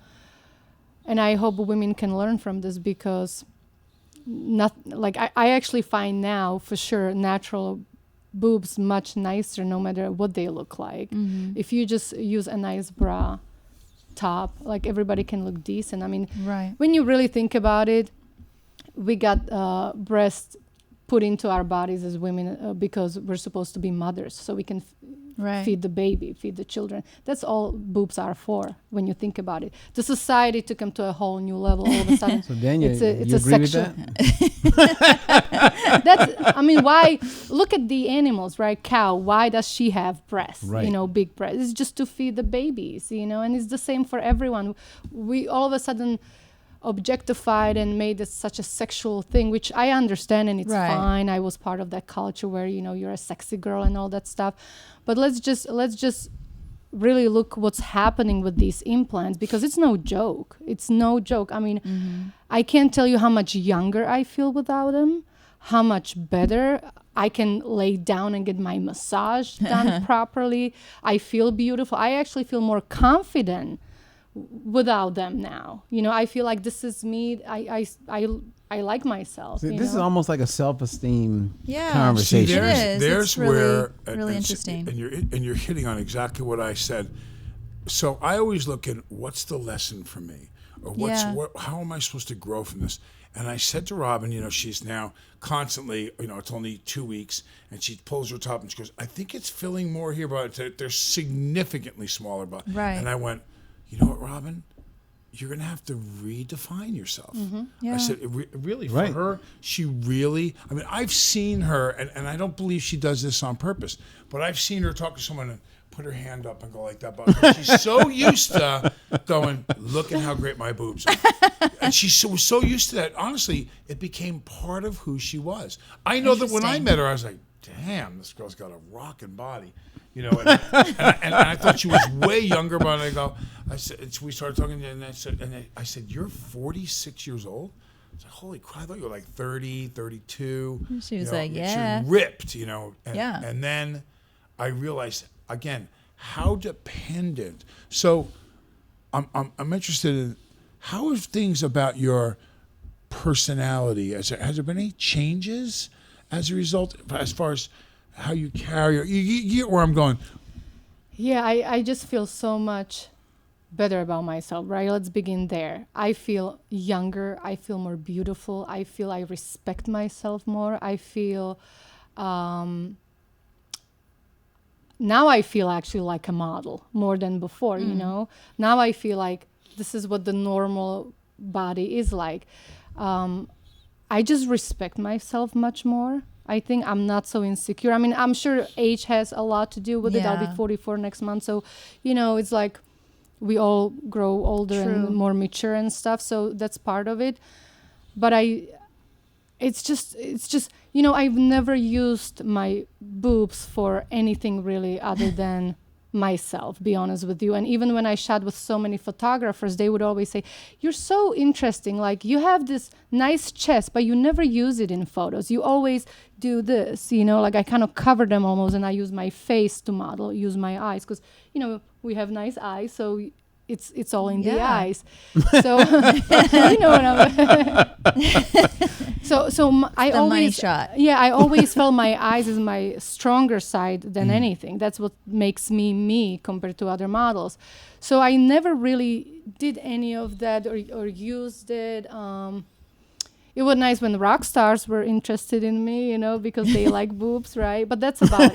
And I hope women can learn from this because I actually find now for sure natural boobs much nicer no matter what they look like. If you just use a nice bra top, like everybody can look decent. I mean, when you really think about it, we got breasts put into our bodies as women because we're supposed to be mothers, so we can Right. feed the baby, feed the children. That's all boobs are for when you think about it. The society took them to a whole new level all of a sudden. So Daniel, it's you a agree with sexual. that? That's, I mean, why? Look at the animals, right? Cow, why does she have breasts? Right. You know, big breasts. It's just to feed the babies, you know, and it's the same for everyone. We all of a sudden objectified and made it such a sexual thing, which I understand, and it's Right. fine. I was part of that culture where, you know, you're a sexy girl and all that stuff. But let's just really look what's happening with these implants, because it's no joke. It's no joke. I mean, I can't tell you how much younger I feel without them, how much better I can lay down and get my massage done properly. I feel beautiful. I actually feel more confident without them now. You know, I feel like this is me. I like myself. See, you this is know? almost like a self-esteem Yeah. conversation. See, It is. there's It's really, where really interesting. and you're hitting on exactly what I said. So I always look at what's the lesson for me, or Yeah. how am I supposed to grow from this? And I said to Robin, you know, she's now constantly, you know, it's only 2 weeks, and she pulls her top and she goes, I think it's filling more here, but they're significantly smaller. But Right. And I went, you know what, Robin? You're going to have to redefine yourself. Yeah. I said, really, for Right. her, she really, I mean, I've seen her, and I don't believe she does this on purpose, but I've seen her talk to someone and put her hand up and go like that. But she's so used to going, look at how great my boobs are. And she was so used to that. Honestly, it became part of who she was. I know that when I Interesting. met her, I was like, damn, this girl's got a rockin' body. You know, and I thought she was way younger, but I said, we started talking, and I said, you're 46 years old? I said, holy crap, I thought you were like 30, 32. She was you know, like, yeah. She ripped, you know. And, Yeah. And then I realized, again, how dependent. So I'm interested in, how have things about your personality, has there been any changes as a result, as far as how you carry, you get where I'm going. Yeah, I just feel so much better about myself, right? Let's begin there. I feel younger. I feel more beautiful. I feel I respect myself more. I feel, now I feel actually like a model more than before, you know? Now I feel like this is what the normal body is like. I just respect myself much more. I think I'm not so insecure. I mean, I'm sure age has a lot to do with it. I'll Yeah. be 44 next month. So, you know, it's like we all grow older True. and more mature and stuff. So that's part of it. But it's just, you know, I've never used my boobs for anything really other than myself, be honest with you. And even when I shot with so many photographers, they would always say, you're so interesting, like you have this nice chest, but you never use it in photos. You always do this, you know, like I kind of cover them almost, and I use my face to model, use my eyes, because, you know, we have nice eyes, so it's all in the Yeah. eyes. So you know what I'm I The money always shot. yeah, I always felt my eyes is my stronger side than anything. That's what makes me compared to other models. So I never really did any of that or used it. It was nice when rock stars were interested in me, you know, because they like boobs, right? But that's about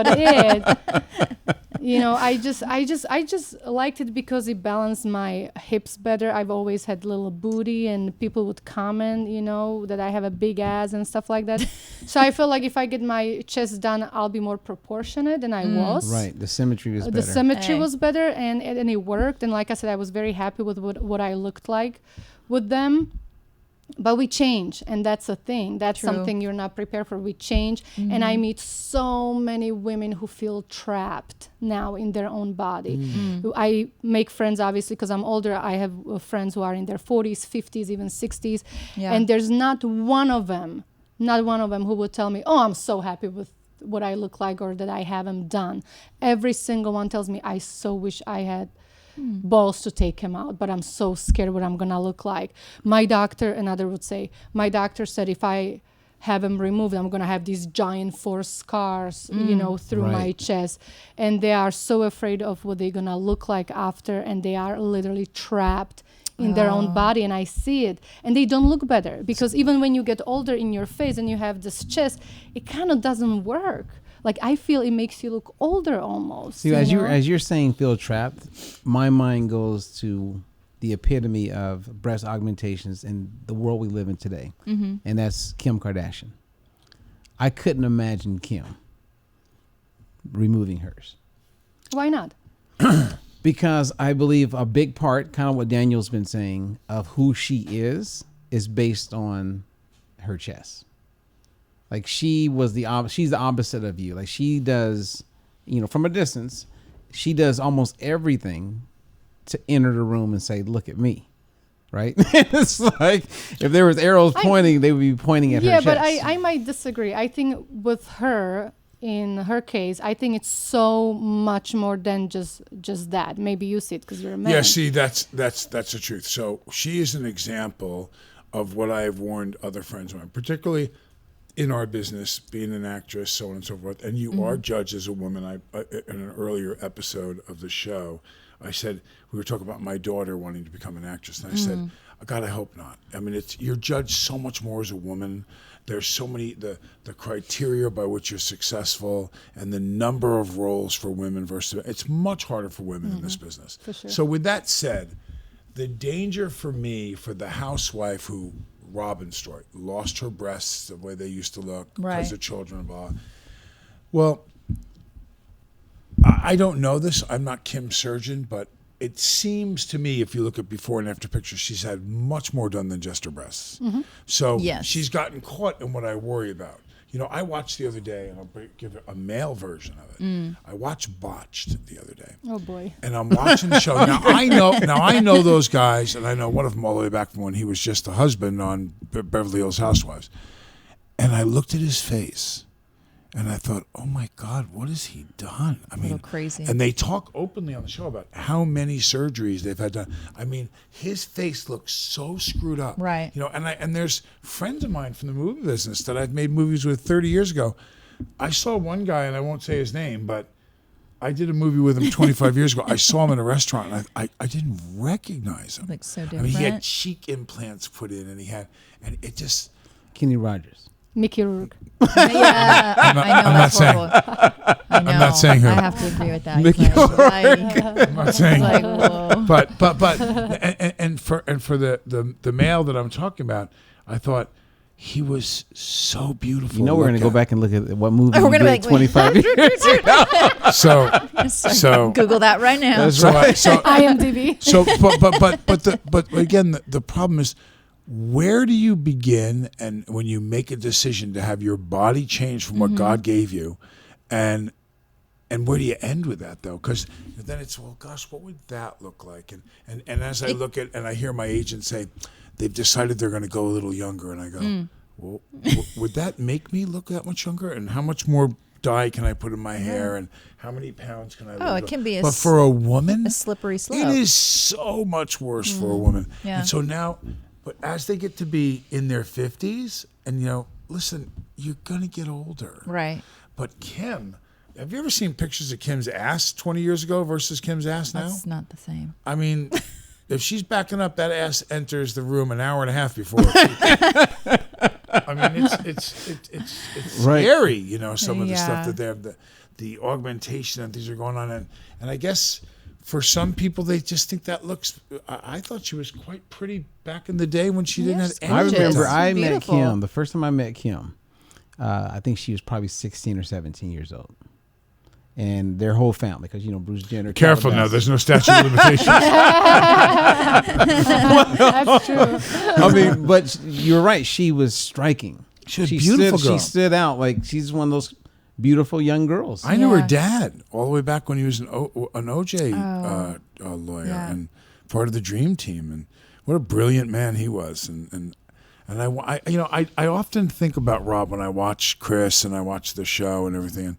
it. You know, I just liked it because it balanced my hips better. I've always had little booty, and people would comment, you know, that I have a big ass and stuff like that. So I feel like if I get my chest done, I'll be more proportionate than I was. Right. The symmetry was better. The symmetry Hey. was better, and it worked. And like I said, I was very happy with what I looked like with them. But we change, and that's a thing. That's True. something you're not prepared for. We change, and I meet so many women who feel trapped now in their own body. I make friends, obviously, because I'm older. I have friends who are in their 40s, 50s, even 60s, Yeah. and there's not one of them who would tell me, "Oh, I'm so happy with what I look like," or that I have them done. Every single one tells me, "I so wish I had balls to take him out, but I'm so scared what I'm gonna look like." My doctor, another would say, my doctor said if I have him removed, I'm gonna have these giant 4 scars, you know, through my Right. chest. And they are so afraid of what they're gonna look like after, and they are literally trapped in their own body, and I see it. And they don't look better, because even when you get older in your face and you have this chest, it kind of doesn't work. like I feel it makes you look older almost. See, as you're saying, feel trapped, my mind goes to the epitome of breast augmentations in the world we live in today, and that's Kim Kardashian. I couldn't imagine Kim removing hers. Why not? Because I believe a big part, kind of what Daniel's been saying, of who she is based on her chest. Like she's the opposite of you. Like she does, from a distance, she does almost everything to enter the room and say, "Look at me," right? It's like if there was arrows pointing, they would be pointing at her chest. Yeah, but I might disagree. I think with her, in her case, I think it's so much more than just that. Maybe you see it because you're a man. Yeah, see, that's the truth. So she is an example of what I have warned other friends of mine, particularly in our business, being an actress, so on and so forth. And you are judged as a woman. I in an earlier episode of the show, I said, we were talking about my daughter wanting to become an actress. And I said, God, I hope not. I mean, you're judged so much more as a woman. There's so many, the criteria by which you're successful and the number of roles for women versus, it's much harder for women in this business. For sure. So with that said, the danger for me, for the housewife who, Robin's story, lost her breasts the way they used to look because of children, blah. Well, I don't know this. I'm not Kim's surgeon, but it seems to me, if you look at before and after pictures, she's had much more done than just her breasts. So she's gotten caught in what I worry about. I watched the other day, and I'll give a male version of it. I watched Botched the other day. Oh boy! And I'm watching the show now. I know those guys, and I know one of them all the way back from when he was just the husband on Beverly Hills Housewives. And I looked at his face, and I thought, oh my God, what has he done? I mean, crazy. And they talk openly on the show about how many surgeries they've had done. I mean, his face looks so screwed up. Right. And there's friends of mine from the movie business that I've made movies with 30 years ago. I saw one guy, and I won't say his name, but I did a movie with him 25 years ago. I saw him in a restaurant, and I didn't recognize him. Looks so different. I mean, he had cheek implants put in, and it just... Kenny Rogers. Mickey Rourke. Yeah, I know. I'm That's not horrible. I know. I'm not saying who. I have to agree with that. Mickey I'm not saying. Like, whoa. But and for the male that I'm talking about, I thought he was so beautiful. We're going to go back and look at what movie We're we gonna did be like, 25 years ago. So Google that right now. That's right. So IMDb. So but again, the problem is, where do you begin, and when you make a decision to have your body change from what God gave you, and where do you end with that though? Because then it's, well, gosh, what would that look like? And as I look at, and I hear my agent say, they've decided they're going to go a little younger, and I go, well, would that make me look that much younger? And how much more dye can I put in my hair, and how many pounds can I lose? Oh, it can be but for a woman, a slippery slope. it is so much worse for a woman. Yeah. And so now, but as they get to be in their 50s, and listen, you're going to get older. Right. But Kim, have you ever seen pictures of Kim's ass 20 years ago versus Kim's ass now? That's not the same. I mean, if she's backing up, that ass enters the room an hour and a half before. I mean, it's Right. scary, some of the stuff Yeah. that they have, the augmentation and things are going on. And I guess for some people, they just think that looks, I thought she was quite pretty back in the day when she didn't have Yes, any. I gorgeous. remember I met Beautiful. Kim. The first time I met Kim, I think she was probably 16 or 17 years old. And their whole family, because, Bruce Jenner. Careful now, Calabasas. there's no statute of limitations. That's true. I mean, but you're right. She was striking. She was a beautiful girl. She stood out like she's one of those beautiful young girls. I knew her Yeah. dad all the way back when he was an OJ lawyer Yeah. and part of the Dream Team, and what a brilliant man he was. And I often think about Rob when I watch Chris and I watch the show and everything. And,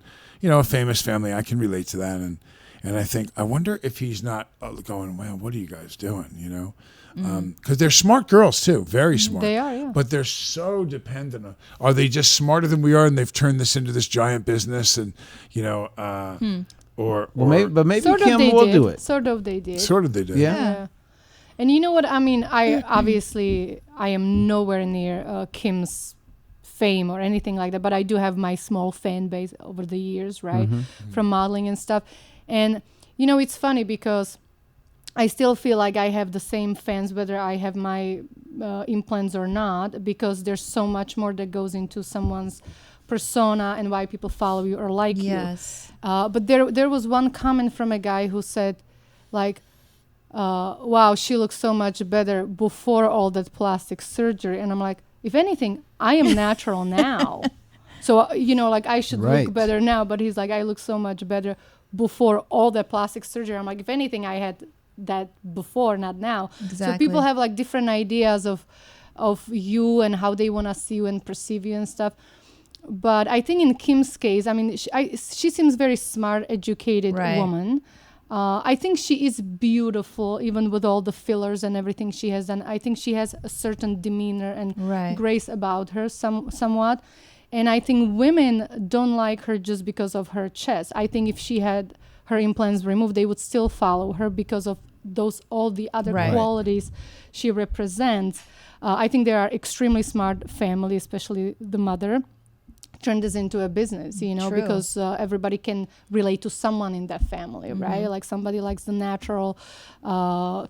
a famous family, I can relate to that. And I think, I wonder if he's not going, well, what are you guys doing? Because they're smart girls too, very smart. They are, yeah. But they're so dependent on. Are they just smarter than we are, and they've turned this into this giant business? And or Maybe Sort of Kim they will did. do it. Sort of they did. sort of they did. Yeah. Yeah. And you know what? I mean, I am nowhere near Kim's fame or anything like that, but I do have my small fan base over the years, right? From modeling and stuff. And, you know, it's funny because I still feel like I have the same fans whether I have my implants or not, because there's so much more that goes into someone's persona and why people follow you or like you. But there was one comment from a guy who said, like, wow, she looks so much better before all that plastic surgery. And I'm like, if anything, I am natural now. So, you know, like I should look better now. But he's like, I look so much better before all that plastic surgery. I'm like, if anything, I had that before, not now. So people have like different ideas of you and how they want to see you and perceive you and stuff. But I think in Kim's case, I mean, she seems very smart, educated woman. I think she is beautiful, even with all the fillers and everything she has done. I think she has a certain demeanor and grace about her somewhat. And I think women don't like her just because of her chest. I think if she had her implants removed, they would still follow her because of all the other qualities she represents. I think they are extremely smart family, especially the mother. Turn this into a business, you know, because everybody can relate to someone in that family, right? Like somebody likes the natural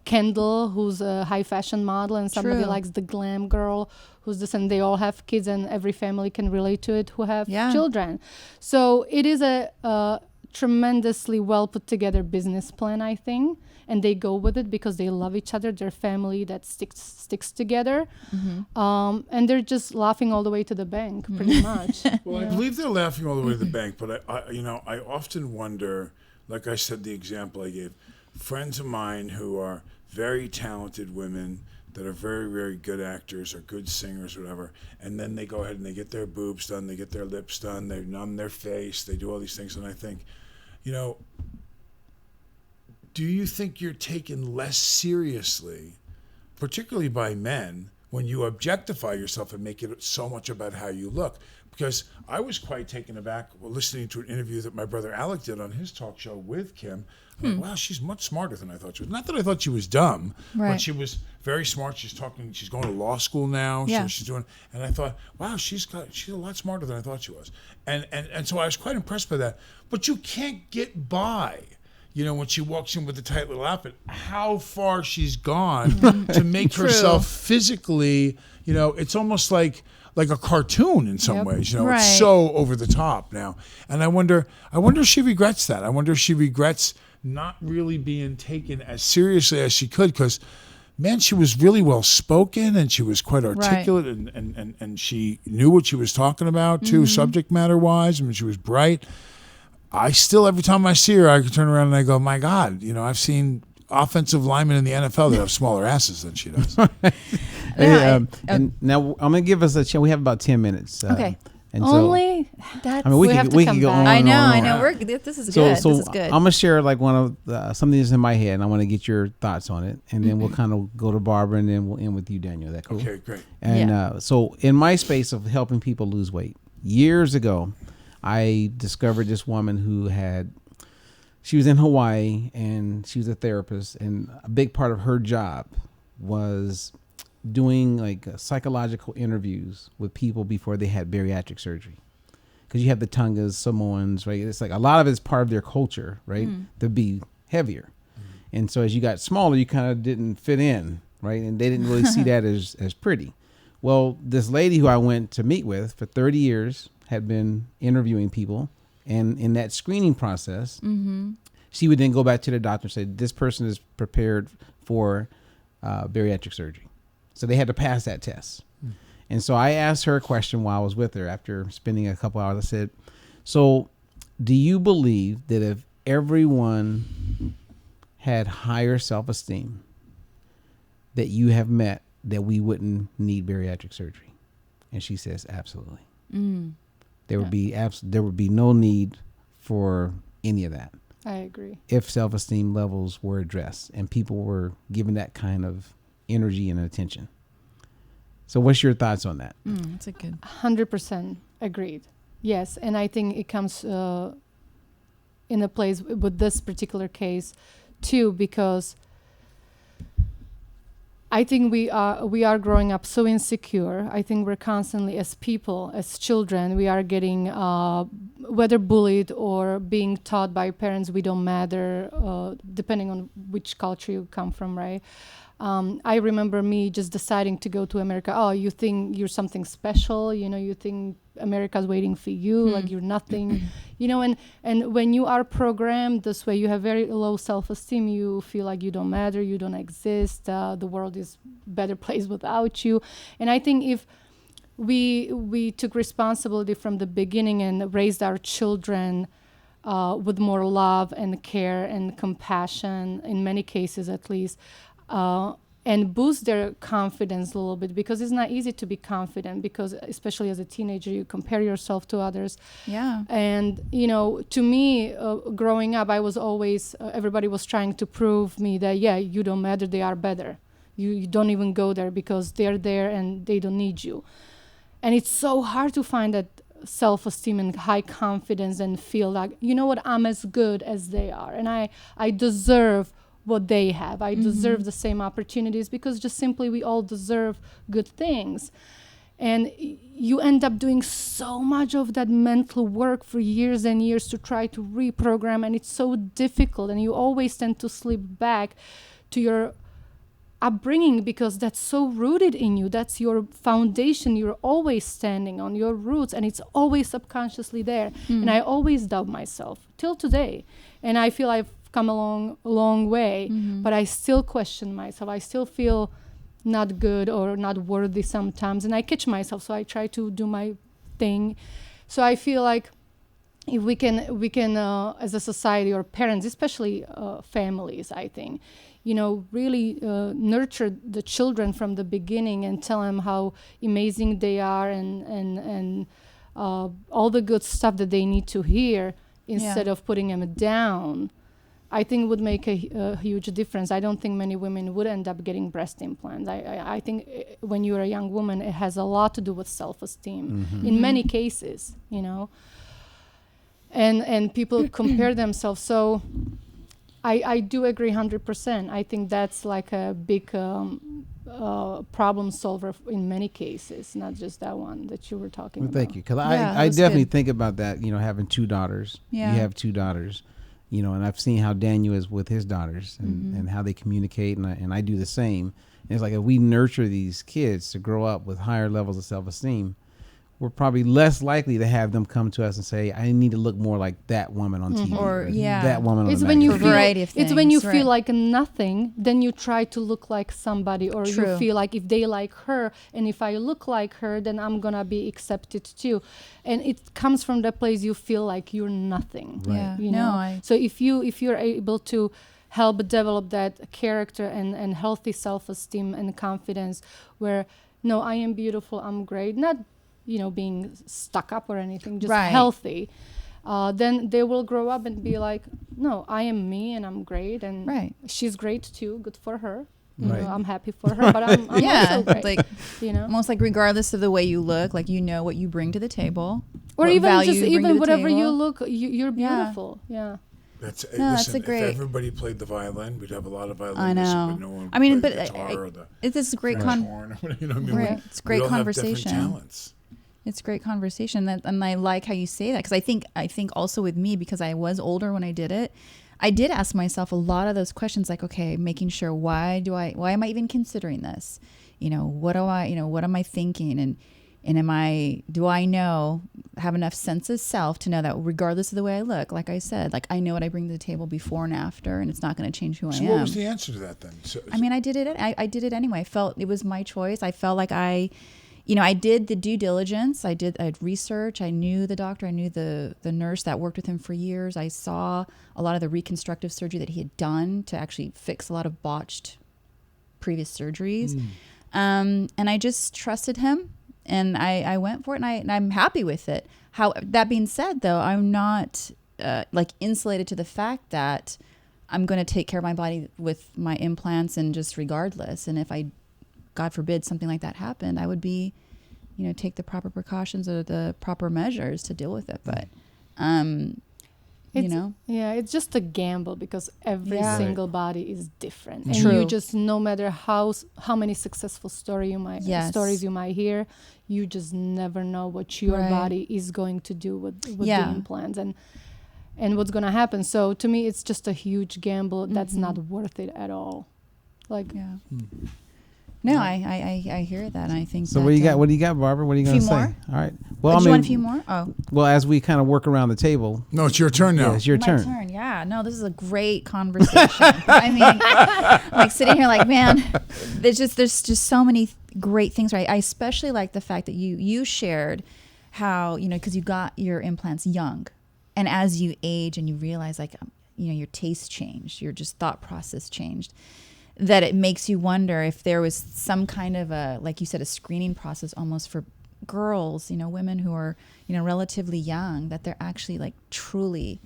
Kendall, who's a high fashion model, and somebody likes the glam girl, who's this, and they all have kids, and every family can relate to it who have children. So it is a tremendously well put together business plan, I think. And they go with it because they love each other. They're family that sticks together. And they're just laughing all the way to the bank, pretty much. Well, I believe they're laughing all the way to the bank, but I often wonder, like I said, the example I gave, friends of mine who are very talented women that are very, very good actors or good singers or whatever, and then they go ahead and they get their boobs done, they get their lips done, they numb their face, they do all these things, and I think, you know, do you think you're taken less seriously, particularly by men, when you objectify yourself and make it so much about how you look? Because I was quite taken aback listening to an interview that my brother Alec did on his talk show with Kim. I'm like, wow, she's much smarter than I thought she was. Not that I thought she was dumb, but she was very smart. She's going to law school now. So she's doing, and I thought, wow, she's a lot smarter than I thought she was. And so I was quite impressed by that. But you can't get by. You know, when she walks in with the tight little outfit, how far she's gone to make herself physically, you know, it's almost like a cartoon in some ways. You know, it's so over the top now. And I wonder if she regrets that. I wonder if she regrets not really being taken as seriously as she could, because, man, she was really well spoken and she was quite articulate and she knew what she was talking about too, subject matter wise. I mean, she was bright. I still, every time I see her, I can turn around and I go, my God, you know, I've seen offensive linemen in the NFL that have smaller asses than she does. And now I'm going to give us a chance. We have about 10 minutes. Okay. And only that we can go on. I know. This is good. So this is good. I'm gonna share like one of something that's in my head, and I want to get your thoughts on it, and then we'll kind of go to Barbara, and then we'll end with you, Daniel. Is that cool? Okay, great. And so in my space of helping people lose weight, years ago, I discovered this woman who she was in Hawaii, and she was a therapist, and a big part of her job was doing like psychological interviews with people before they had bariatric surgery, because you have the Tongas, Samoans, right? It's like a lot of it's part of their culture, right? To be heavier, and so as you got smaller, you kind of didn't fit in, right? And they didn't really see that as pretty. Well, this lady who I went to meet with for 30 years had been interviewing people, and in that screening process, she would then go back to the doctor and say, this person is prepared for bariatric surgery. So they had to pass that test. And so I asked her a question while I was with her after spending a couple hours. I said, so do you believe that if everyone had higher self-esteem that you have met, that we wouldn't need bariatric surgery? And she says, absolutely. There would be no need for any of that. I agree. If self-esteem levels were addressed and people were given that kind of energy and attention. So what's your thoughts on that? That's a good 100% agreed. Yes. And I think it comes in a place with this particular case too, because I think we are growing up so insecure. I think we're constantly, as people, as children, we are getting whether bullied or being taught by parents we don't matter, depending on which culture you come from, right? I remember me just deciding to go to America. Oh, you think you're something special? You think America's waiting for you, like you're nothing, and when you are programmed this way, you have very low self-esteem. You feel like you don't matter, you don't exist. The world is a better place without you. And I think if we took responsibility from the beginning and raised our children with more love and care and compassion, in many cases at least, and boost their confidence a little bit, because it's not easy to be confident, because especially as a teenager, you compare yourself to others. Yeah. And, to me, growing up, I was always, everybody was trying to prove me that, yeah, you don't matter, they are better. You don't even go there because they're there and they don't need you. And it's so hard to find that self-esteem and high confidence and feel like, you know what, I'm as good as they are. And I deserve what they have. I deserve the same opportunities, because just simply we all deserve good things. And you end up doing so much of that mental work for years and years to try to reprogram, and it's so difficult, and you always tend to slip back to your upbringing, because that's so rooted in you. That's your foundation. You're always standing on your roots, and it's always subconsciously there. And I always doubt myself till today, and I feel I've come a long way, but I still question myself. I still feel not good or not worthy sometimes, and I catch myself, so I try to do my thing. So I feel like if we can as a society, or parents, especially families, I think, really nurture the children from the beginning and tell them how amazing they are, and all the good stuff that they need to hear, instead of putting them down, I think would make a huge difference. I don't think many women would end up getting breast implants. I think when you're a young woman, it has a lot to do with self-esteem in many cases, and people compare themselves. So I do agree 100%. I think that's like a big problem solver in many cases, not just that one that you were talking about. Thank you. Because I definitely think about that, having two daughters. Yeah. You have two daughters. And I've seen how Daniel is with his daughters, and how they communicate, and I do the same. And it's like, if we nurture these kids to grow up with higher levels of self-esteem, we're probably less likely to have them come to us and say, I need to look more like that woman on TV. Or that woman on it's the when you magazine. feel, variety of it's when things, you right. feel like nothing, then you try to look like somebody, or True. you feel like if they like her, and if I look like her, then I'm gonna be accepted too. And it comes from the place you feel like you're nothing. Yeah. You know? So if you're able to help develop that character and healthy self-esteem and confidence, where no, I am beautiful, I'm great, not being stuck up or anything, just healthy, then they will grow up and be like, no, I am me, and I'm great, and she's great too, good for her. I'm happy for her, but I'm also great. Like, almost like regardless of the way you look, like what you bring to the table, or even whatever you look, you're beautiful. Yeah. That's a great. If everybody played the violin, we'd have a lot of violinists. I know. But no one I mean, played but the guitar or the it's a great horn. It's great we all conversation. Have different talents. It's great conversation, and I like how you say that, because I think also with me, because I was older when I did it, I did ask myself a lot of those questions, like, okay, making sure why am I even considering this? What am I thinking, and do I have enough sense of self to know that regardless of the way I look, like I said, like I know what I bring to the table before and after, and it's not going to change who I am. So what was the answer to that then? I mean, I did it. I did it anyway. I felt it was my choice. I felt like I did the due diligence. I had research. I knew the doctor. I knew the nurse that worked with him for years. I saw a lot of the reconstructive surgery that he had done to actually fix a lot of botched previous surgeries. And I just trusted him, and I went for it, and I'm happy with it. That being said, though, I'm not insulated to the fact that I'm going to take care of my body with my implants and just regardless. And if God forbid something like that happened, I would be, take the proper precautions or the proper measures to deal with it. But It's just a gamble because every single body is different, and True. you just, no matter how many successful stories you might hear, you just never know what your body is going to do with the implants and what's going to happen. So to me, it's just a huge gamble that's not worth it at all. No, I hear that. I think. So what do you got? What do you got, Barbara? What are you going to say? More? All right. Well, you want a few more? Oh. Well, as we kind of work around the table. No, it's your turn now. Yeah, it's your My turn. turn. Yeah. No, this is a great conversation. I mean, like sitting here, like, man, there's just so many great things. Right. I especially like the fact that you shared how, because you got your implants young, and as you age and you realize, like, your taste changed, your just thought process changed, that it makes you wonder if there was some kind of a, like you said, a screening process almost for girls, women who are, relatively young, that they're actually like truly,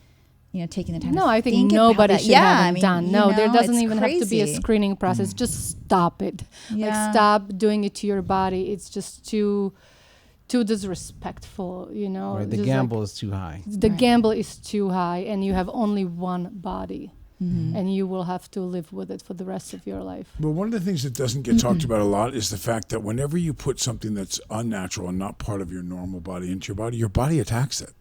taking the time to I think think nobody about should have it done. No, there doesn't even have to be a crazy. screening process. Just stop it. Like, stop doing it to your body. It's just too disrespectful, Right, the gamble is too high. The gamble is too high, and you have only one body. And you will have to live with it for the rest of your life. But one of the things that doesn't get talked about a lot is the fact that whenever you put something that's unnatural and not part of your normal body into your body attacks it.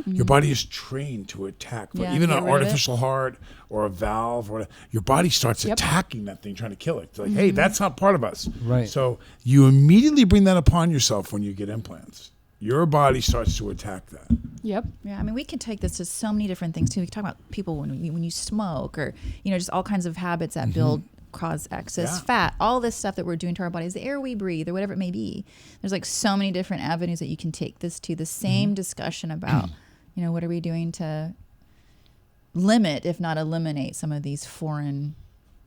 Your body is trained to attack. But even an artificial heart or a valve, your body starts attacking that thing, trying to kill it. It's like, hey, that's not part of us. Right. So you immediately bring that upon yourself when you get implants. Your body starts to attack that. Yep. Yeah, I mean, we can take this to so many different things too. We can talk about people when you smoke, or just all kinds of habits that cause excess fat. All this stuff that we're doing to our bodies, the air we breathe, or whatever it may be. There's like so many different avenues that you can take this to. The same discussion about, what are we doing to limit, if not eliminate, some of these foreign,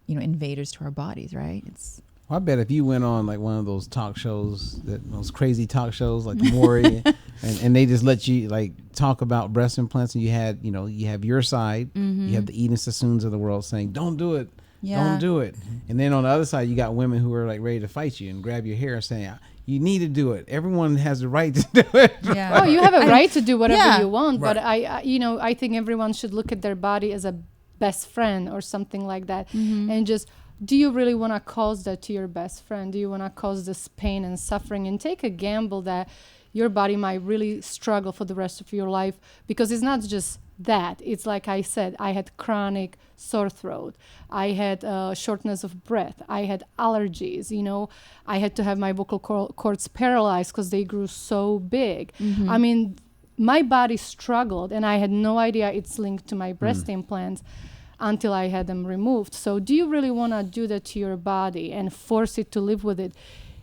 invaders to our bodies. Right? It's. Well, I bet if you went on like one of those talk shows, those crazy talk shows like Maury, and they just let you like talk about breast implants, and you have your side, you have the Eden Sassoons of the world saying, "Don't do it, don't do it," and then on the other side, you got women who are like ready to fight you and grab your hair, saying, "You need to do it. Everyone has the right to do it." Yeah. Oh, you have a right to do whatever you want, Right. but I think everyone should look at their body as a best friend or something like that, and just. Do you really want to cause that to your best friend? Do you want to cause this pain and suffering and take a gamble that your body might really struggle for the rest of your life? Because it's not just that. It's like I said, I had chronic sore throat. I had shortness of breath. I had allergies. I had to have my vocal cords paralyzed because they grew so big. I mean, my body struggled, and I had no idea it's linked to my breast implants until I had them removed. So do you really want to do that to your body and force it to live with it?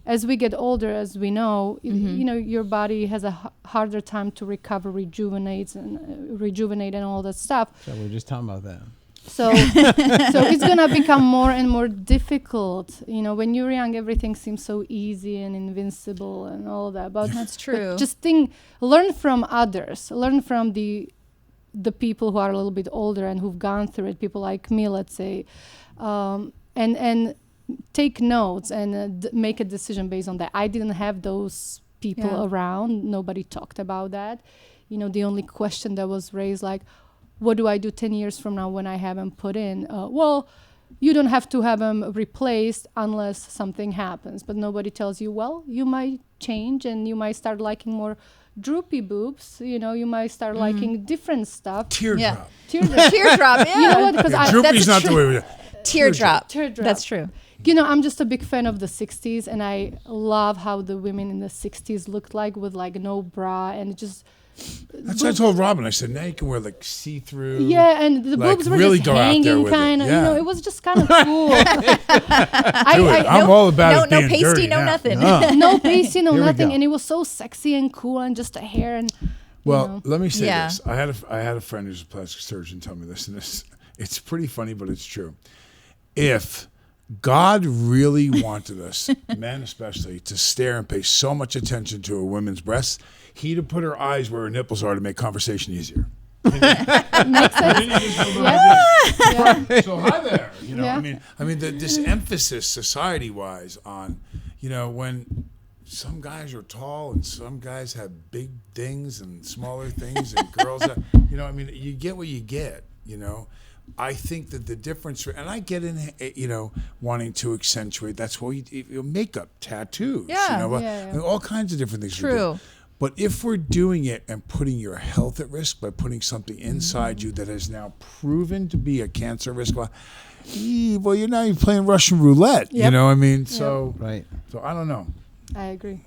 As we get older, as we know, your body has a harder time to recover, rejuvenate and all that stuff. So we're just talking about that. So it's going to become more and more difficult. When you're young, everything seems so easy and invincible and all that. But That's true. But just learn from others. Learn from the people who are a little bit older and who've gone through it, people like me, let's say, and take notes and make a decision based on that. I didn't have those people around. Nobody talked about that. The only question that was raised, like, what do I do 10 years from now when I have them put in? Well, you don't have to have them replaced unless something happens. But nobody tells you, well, you might change and you might start liking more droopy boobs. You might start liking different stuff. Teardrop. Teardrop. Yeah. You know what? Because Droopy's not the way we do it. Teardrop. Teardrop. That's true. I'm just a big fan of the 60s, and I love how the women in the 60s looked like, with like no bra and just. That's what I told Robin. I said, now you can wear like see-through. Yeah, and the like, boobs were really just go out there hanging with kind of. it. Yeah. It was just kind of cool. I'm all about it no being pasty, dirty no now. nothing. No pasty, no Here we nothing, go. and it was so sexy and cool, and just the hair and. Well, let me say Yeah. this. I had a friend who's a plastic surgeon tell me this, and it's pretty funny, but it's true. If God really wanted us, men especially, to stare and pay so much attention to a woman's breasts, he'd have put her eyes where her nipples are to make conversation easier. Makes sense. Yeah. So hi there. Yeah. I mean, this emphasis society-wise on, when some guys are tall and some guys have big things and smaller things and girls have, I mean, you get what you get, I think that the difference, and I get in, wanting to accentuate, that's why you makeup, tattoos, Yeah. I mean, all kinds of different things. True. But if we're doing it and putting your health at risk by putting something inside you that is now proven to be a cancer risk, well, you're playing Russian roulette. Yep. I mean, so Right. So I don't know. I agree.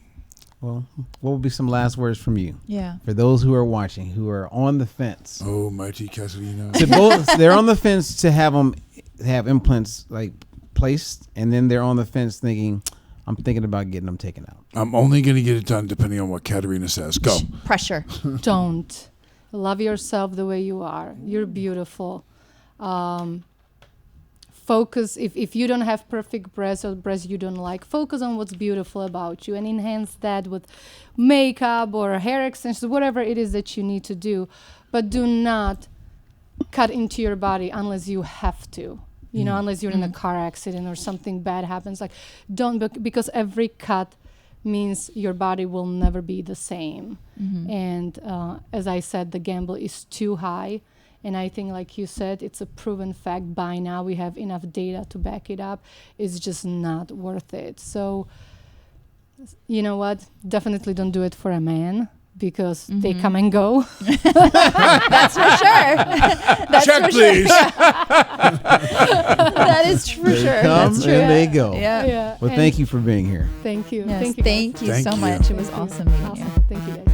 Well, what would be some last words from you? Yeah. For those who are watching, who are on the fence. Oh, mighty Katarina. They're on the fence to have implants like placed, and then they're on the fence thinking, I'm thinking about getting them taken out. I'm only going to get it done depending on what Katarina says. Go. Pressure. Don't. Love yourself the way you are. You're beautiful. Focus, if you don't have perfect breasts or breasts you don't like, focus on what's beautiful about you and enhance that with makeup or hair extensions, whatever it is that you need to do. But do not cut into your body unless you have to. Unless you're in a car accident or something bad happens. Like, don't, because every cut means your body will never be the same. And as I said, the gamble is too high. And I think, like you said, it's a proven fact. By now, we have enough data to back it up. It's just not worth it. So, you know what? Definitely don't do it for a man, because they come and go. That's for sure. That's Check, for please. Sure. That is for sure. Come That's true. and they go. Yeah. Yeah. Well, and thank you for being here. Thank you. Yes, Thank you. thank you Thank so you. much. It was Thank you. awesome meeting you. Awesome. Thank you, guys.